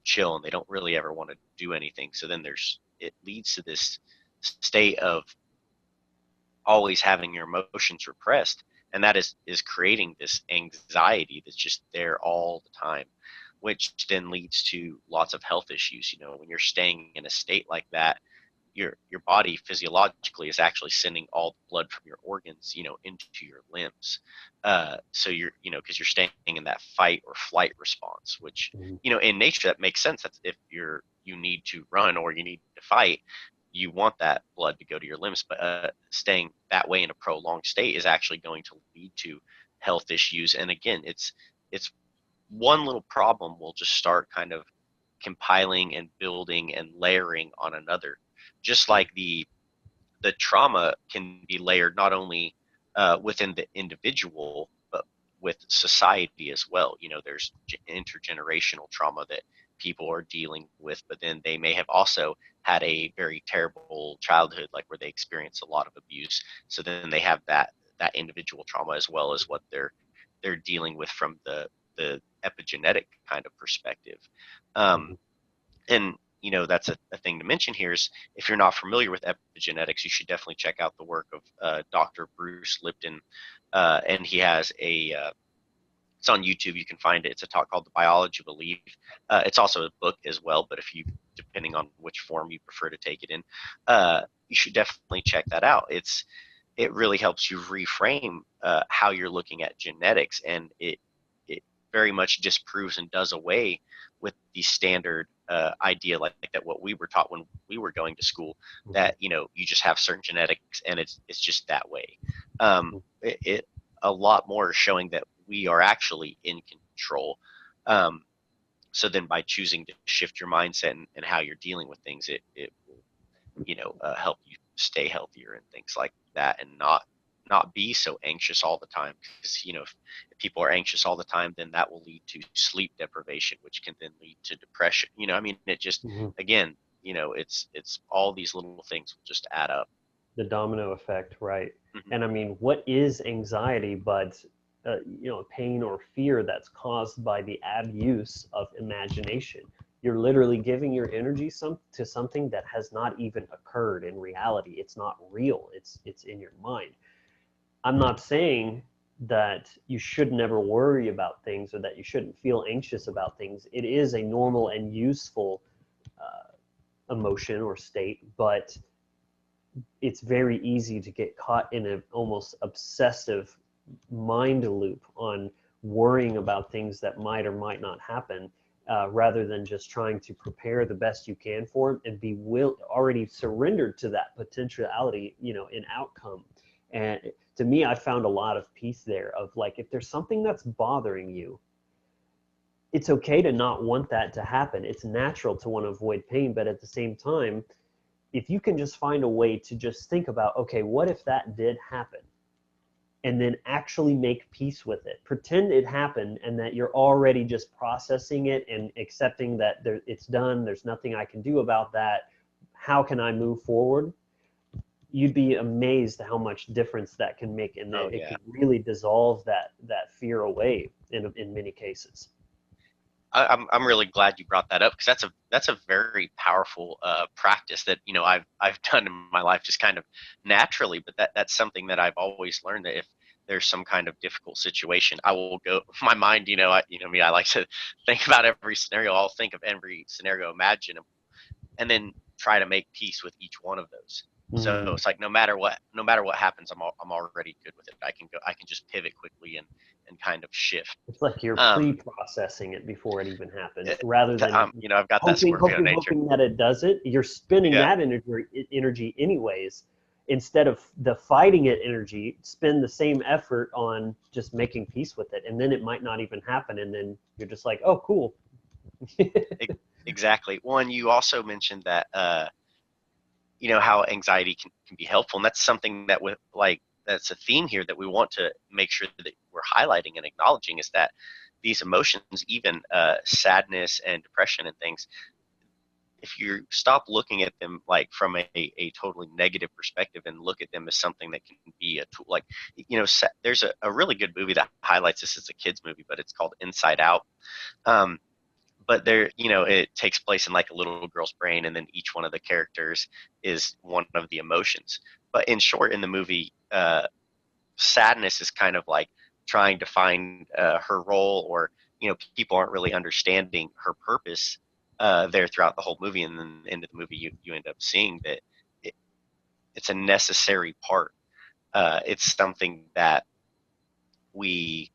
chill, and they don't really ever want to do anything. So then it leads to this state of always having your emotions repressed, and that is creating this anxiety that's just there all the time, which then leads to lots of health issues. When you're staying in a state like that, your body physiologically is actually sending all the blood from your organs, into your limbs. So because you're staying in that fight or flight response, which, in nature, that makes sense. That's if you need to run or you need to fight, you want that blood to go to your limbs. But staying that way in a prolonged state is actually going to lead to health issues. And again, it's one little problem will just start kind of compiling and building and layering on another. Just like the trauma can be layered not only within the individual, but with society as well. There's intergenerational trauma that people are dealing with, but then they may have also had a very terrible childhood, like where they experience a lot of abuse. So then they have that individual trauma, as well as what they're dealing with from the epigenetic kind of perspective. And that's a thing to mention here is, if you're not familiar with epigenetics, you should definitely check out the work of Dr. Bruce Lipton, and he has a It's on YouTube. You can find it. It's a talk called The Biology of Belief. It's also a book as well, but if you, depending on which form you prefer to take it in, you should definitely check that out. It really helps you reframe how you're looking at genetics, and it very much disproves and does away with the standard idea like that what we were taught when we were going to school, that you just have certain genetics and it's just that way. It a lot more showing that we are actually in control. So then by choosing to shift your mindset and how you're dealing with things, it will help you stay healthier and things like that, and not be so anxious all the time. Because if people are anxious all the time, then that will lead to sleep deprivation, which can then lead to depression. It just again, it's all these little things will just add up. The domino effect, right? And I mean, what is anxiety but pain or fear that's caused by the abuse of imagination? You're literally giving your energy to something that has not even occurred in reality. It's not real. It's in your mind. I'm not saying that you should never worry about things or that you shouldn't feel anxious about things. It is a normal and useful emotion or state, but it's very easy to get caught in an almost obsessive mind loop on worrying about things that might or might not happen, rather than just trying to prepare the best you can for it and be already surrendered to that potentiality, in outcome. And to me, I found a lot of peace there of like, if there's something that's bothering you, it's okay to not want that to happen. It's natural to want to avoid pain, but at the same time, if you can just find a way to just think about, okay, what if that did happen? And then actually make peace with it. Pretend it happened and that you're already just processing it and accepting that it's done. There's nothing I can do about that. How can I move forward? You'd be amazed how much difference that can make, and that it can really dissolve that fear away in many cases. I'm really glad you brought that up, because that's a very powerful practice that I've done in my life just kind of naturally. But that's something that I've always learned, that if there's some kind of difficult situation, I will go. My mind, me, I like to think about every scenario. I'll think of every scenario imaginable, and then try to make peace with each one of those. So it's like no matter what happens, I'm already good with it. I can just pivot quickly and kind of shift. It's like you're pre-processing it before it even happens, rather than I've got that Scorpio nature. Hoping that it does it. You're spending that energy anyways. Instead of the fighting it energy, spend the same effort on just making peace with it, and then it might not even happen, and then you're just like, oh, cool. Exactly. One, you also mentioned that how anxiety can be helpful, and that's something that that's a theme here that we want to make sure that we're highlighting and acknowledging, is that these emotions, even sadness and depression and things, if you stop looking at them like from a totally negative perspective and look at them as something that can be a tool, like there's a really good movie that highlights this. It's a kids movie, but it's called Inside Out. But there, it takes place in like a little girl's brain, and then each one of the characters is one of the emotions. But in short, in the movie, sadness is kind of like trying to find her role, or people aren't really understanding her purpose there throughout the whole movie. And then at the end of the movie, you end up seeing that it's a necessary part. It's something that we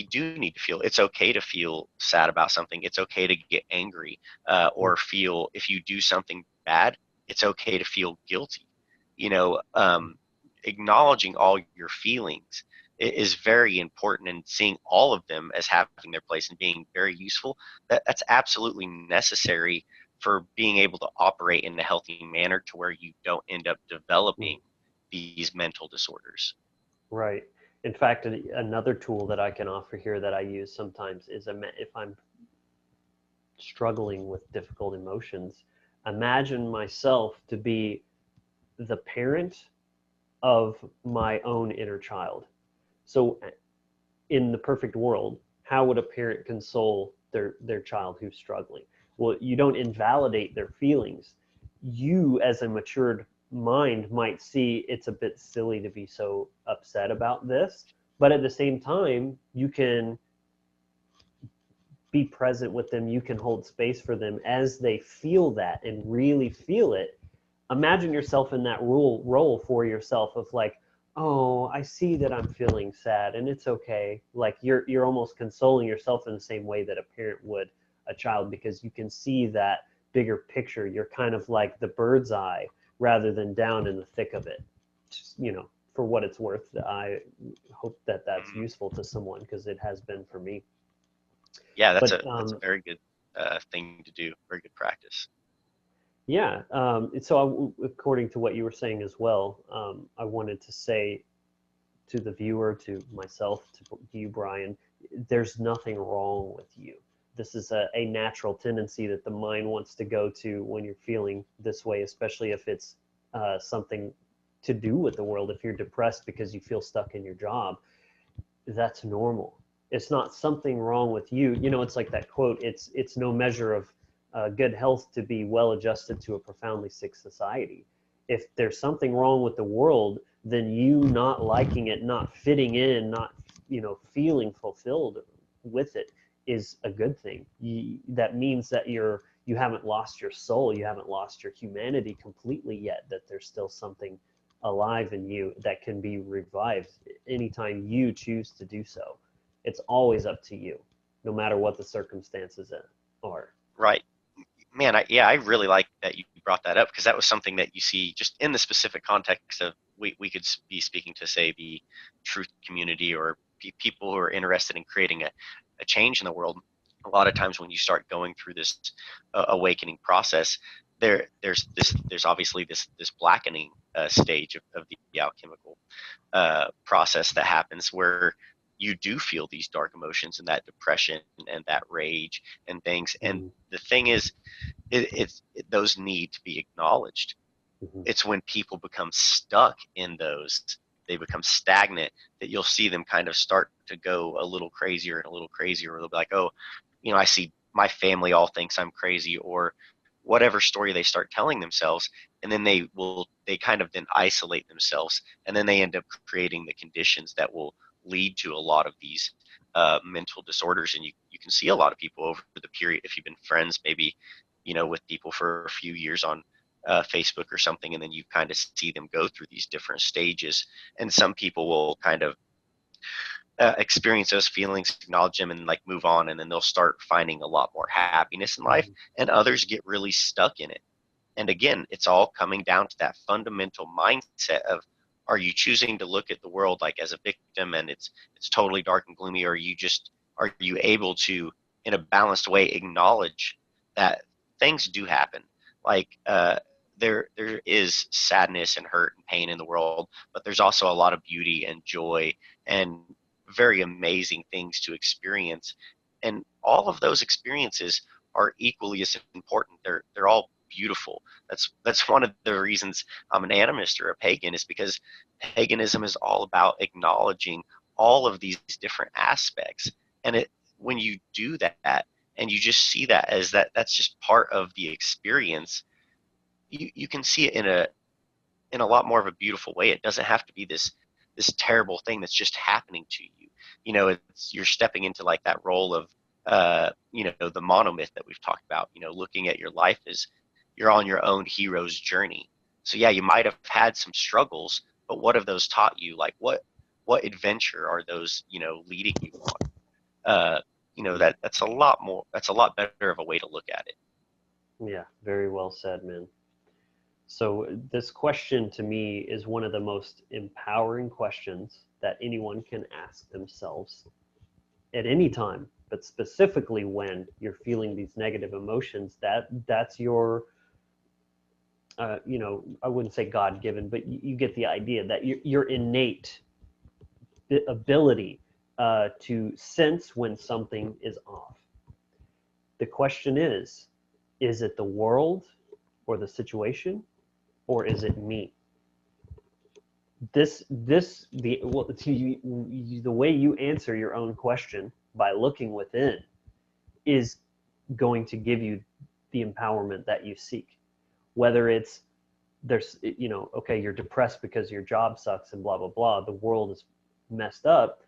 do need to feel. It's okay to feel sad about something. It's okay to get angry, or feel, if you do something bad, it's okay to feel guilty. Acknowledging all your feelings is very important, and seeing all of them as having their place and being very useful. That's absolutely necessary for being able to operate in a healthy manner, to where you don't end up developing these mental disorders. Right. In fact, another tool that I can offer here that I use sometimes is, if I'm struggling with difficult emotions, imagine myself to be the parent of my own inner child. So in the perfect world, how would a parent console their child who's struggling? Well, you don't invalidate their feelings. You, as a matured mind, might see it's a bit silly to be so upset about this, but at the same time, you can be present with them, you can hold space for them as they feel that and really feel it. Imagine yourself in that role for yourself of like, oh, I see that I'm feeling sad and it's okay. Like you're almost consoling yourself in the same way that a parent would a child, because you can see that bigger picture. You're kind of like the bird's eye rather than down in the thick of it. Just, for what it's worth, I hope that that's useful to someone, because it has been for me. Yeah, that's But a very good thing to do. Very good practice. yeah, so according to what you were saying as well, I wanted to say to the viewer, to myself, to you, Brian, there's nothing wrong with you. This is a natural tendency that the mind wants to go to when you're feeling this way, especially if it's something to do with the world. If you're depressed because you feel stuck in your job, that's normal. It's not something wrong with you. It's like that quote, it's no measure of good health to be well adjusted to a profoundly sick society. If there's something wrong with the world, then you not liking it, not fitting in, not feeling fulfilled with it is a good thing. That means that you haven't lost your soul, you haven't lost your humanity completely yet, that there's still something alive in you that can be revived anytime you choose to do so. It's always up to you, no matter what the circumstances are. Right. Man, I really like that you brought that up, because that was something that you see just in the specific context of, we could be speaking to, say, the truth community, or people who are interested in creating a change in the world. A lot of times when you start going through this awakening process, there's obviously this blackening stage of the alchemical process that happens, where you do feel these dark emotions and that depression and that rage and things. And the thing is, those need to be acknowledged. Mm-hmm. It's when people become stuck in those, they become stagnant, that you'll see them kind of start to go a little crazier and a little crazier. Or they'll be like, oh, I see my family all thinks I'm crazy, or whatever story they start telling themselves. And then they kind of then isolate themselves, and then they end up creating the conditions that will lead to a lot of these mental disorders. And you can see a lot of people over the period, if you've been friends maybe with people for a few years on Facebook or something, and then you kind of see them go through these different stages. And some people will kind of experience those feelings, acknowledge them, and like move on, and then they'll start finding a lot more happiness in life. And others get really stuck in it. And again, it's all coming down to that fundamental mindset of, are you choosing to look at the world like as a victim and it's totally dark and gloomy, or are you able to, in a balanced way, acknowledge that things do happen? Like there is sadness and hurt and pain in the world, but there's also a lot of beauty and joy and very amazing things to experience. And all of those experiences are equally as important. They're all beautiful. That's one of the reasons I'm an animist or a pagan, is because paganism is all about acknowledging all of these different aspects. And when you do that, and you just see that as that's just part of the experience, you can see it in a lot more of a beautiful way. It doesn't have to be this terrible thing that's just happening to you. You're stepping into like that role of the monomyth that we've talked about, looking at your life as you're on your own hero's journey. So yeah, you might have had some struggles, but what have those taught you? Like what adventure are those, leading you on? That's a lot better of a way to look at it. Yeah, very well said, man. So this question to me is one of the most empowering questions that anyone can ask themselves at any time, but specifically when you're feeling these negative emotions. That's your I wouldn't say God-given, but you get the idea that your innate ability to sense when something is off. The question is it the world or the situation, or is it me? The way you answer your own question by looking within is going to give you the empowerment that you seek. Whether it's okay, you're depressed because your job sucks and blah blah blah, the world is messed up.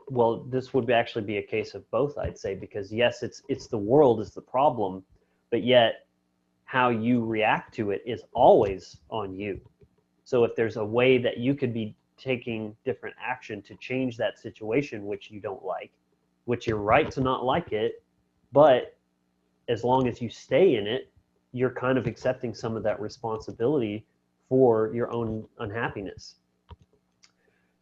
Well, this would actually be a case of both, I'd say, because yes, it's the world is the problem, but yet how you react to it is always on you. So if there's a way that you could be taking different action to change that situation, which you don't like, which you're right to not like it, but as long as you stay in it, you're kind of accepting some of that responsibility for your own unhappiness.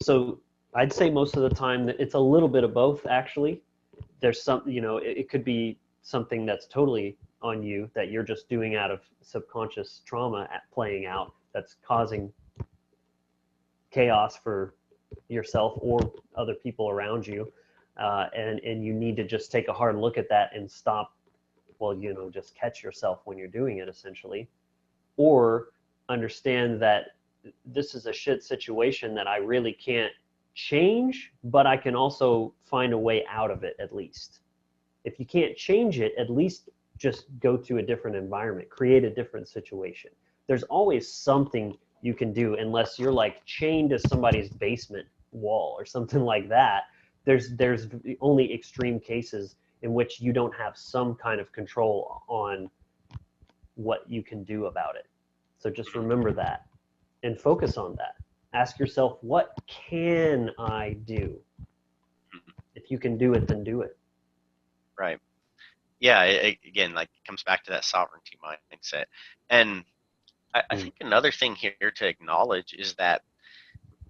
So I'd say most of the time that it's a little bit of both, actually. There's some, it could be something that's totally on you that you're just doing out of subconscious trauma at playing out that's causing chaos for yourself or other people around you. And you need to just take a hard look at that and stop, well, just catch yourself when you're doing it, essentially. Or understand that this is a shit situation that I really can't change, but I can also find a way out of it at least. If you can't change it, at least just go to a different environment, create a different situation. There's always something you can do, unless you're like chained to somebody's basement wall or something like that. There's only extreme cases in which you don't have some kind of control on what you can do about it. So just remember that and focus on that. Ask yourself, what can I do? If you can do it, then do it. Right. Yeah. Again, like it comes back to that sovereignty mindset. And I think another thing here to acknowledge is that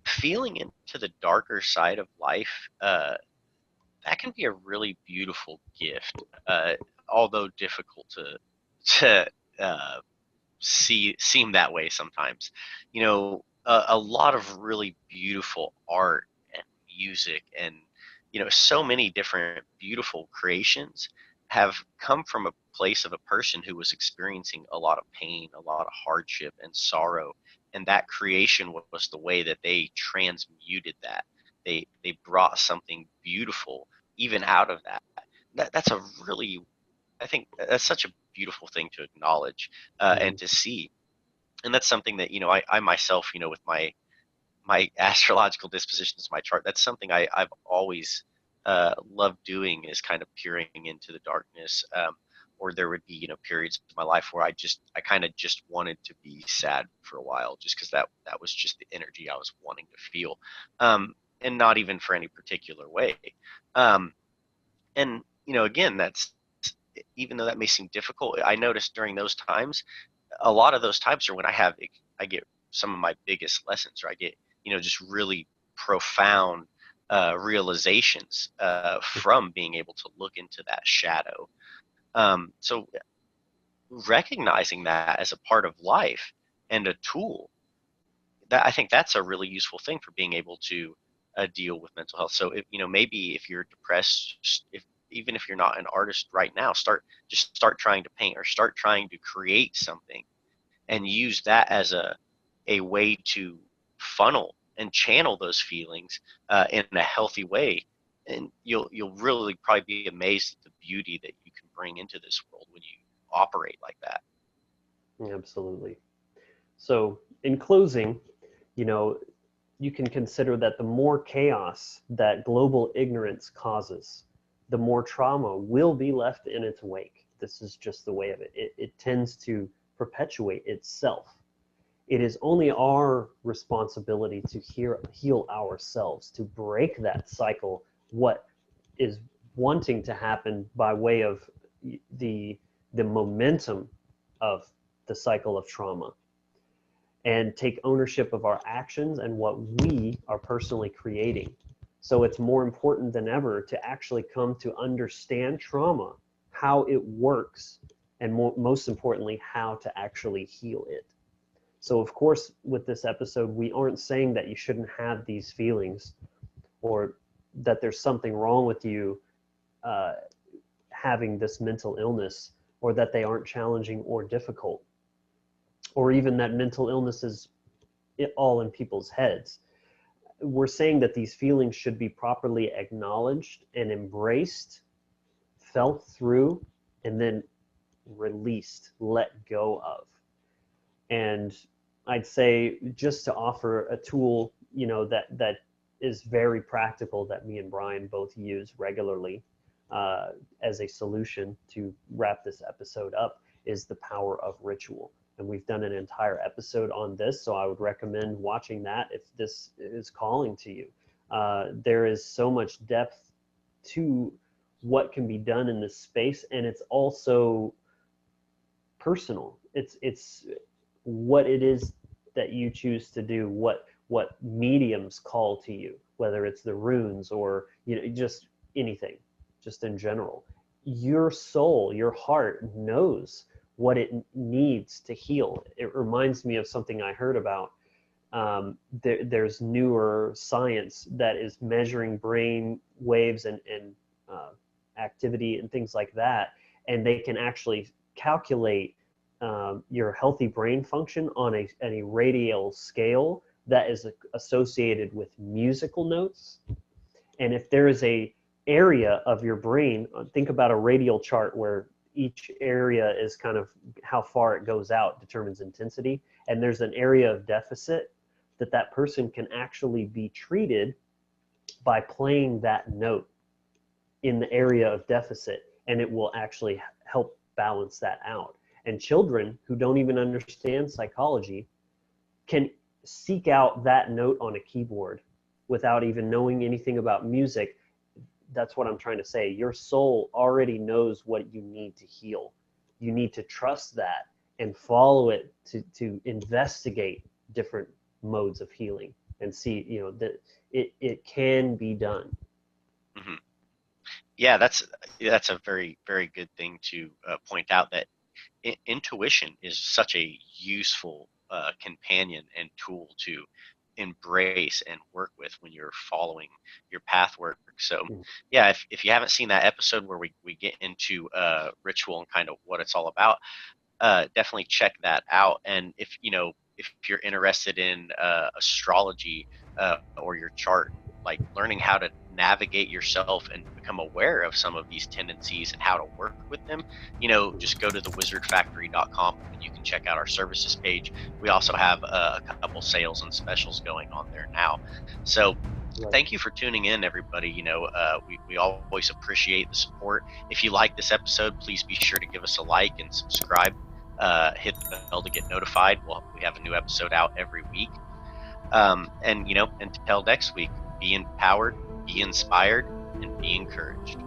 feeling into the darker side of life, that can be a really beautiful gift, although difficult to seem that way sometimes. A lot of really beautiful art and music and so many different beautiful creations have come from a place of a person who was experiencing a lot of pain, a lot of hardship and sorrow, and that creation was the way that they transmuted that. They brought something beautiful even out of that. That's a really, I think that's such a beautiful thing to acknowledge and to see. And that's something that I myself, with my astrological dispositions, my chart, that's something I've always loved doing, is kind of peering into the darkness. Or there would be periods of my life where I kind of just wanted to be sad for a while, just because that was just the energy I was wanting to feel, and not even for any particular way. And again, that's, even though that may seem difficult, I noticed during those times, a lot of those times are when I get some of my biggest lessons, or I get just really profound realizations from being able to look into that shadow. So recognizing that as a part of life and a tool, that I think that's a really useful thing for being able to deal with mental health. So if maybe if you're depressed, even if you're not an artist right now, start trying to paint or start trying to create something, and use that as a way to funnel and channel those feelings in a healthy way. And you'll really probably be amazed at the beauty that you can bring into this world when you operate like that. Absolutely. So in closing, you can consider that the more chaos that global ignorance causes, the more trauma will be left in its wake. This is just the way of it. It tends to perpetuate itself. It is only our responsibility to heal ourselves, to break that cycle, what is wanting to happen by way of the momentum of the cycle of trauma, and take ownership of our actions and what we are personally creating. So it's more important than ever to actually come to understand trauma, how it works, and most importantly, how to actually heal it. So of course, with this episode, we aren't saying that you shouldn't have these feelings, or that there's something wrong with you having this mental illness, or that they aren't challenging or difficult, or even that mental illness is all in people's heads. We're saying that these feelings should be properly acknowledged and embraced, felt through, and then released, let go of. And I'd say, just to offer a tool, that is very practical that me and Brian both use regularly as a solution to wrap this episode up is the power of ritual. And we've done an entire episode on this, so I would recommend watching that if this is calling to you. There is so much depth to what can be done in this space, and it's also personal. It's what it is that you choose to do, what mediums call to you, whether it's the runes or just anything, just in general. Your soul, your heart knows what it needs to heal. It reminds me of something I heard about. There's newer science that is measuring brain waves and activity and things like that, and they can actually calculate your healthy brain function on a radial scale that is associated with musical notes. And if there is a area of your brain, think about a radial chart where each area is kind of how far it goes out determines intensity, and there's an area of deficit that person can actually be treated by playing that note in the area of deficit, and it will actually help balance that out. And children who don't even understand psychology can seek out that note on a keyboard without even knowing anything about music. That's what I'm trying to say. Your soul already knows what you need to heal. You need to trust that and follow it to investigate different modes of healing and see, that it can be done. Mm-hmm. Yeah, that's a very, very good thing to point out, that intuition is such a useful companion and tool to embrace and work with when you're following your path work. So yeah, if you haven't seen that episode where we get into ritual and kind of what it's all about, definitely check that out. And if you're interested in astrology or your chart, like learning how to navigate yourself and become aware of some of these tendencies and how to work with them, just go to thewizardfactory.com and you can check out our services page. We also have a couple sales and specials going on there now. So thank you for tuning in, everybody. We always appreciate the support. If you like this episode, please be sure to give us a like and subscribe. Hit the bell to get notified. We have a new episode out every week. And until next week, be empowered, be inspired, and be encouraged.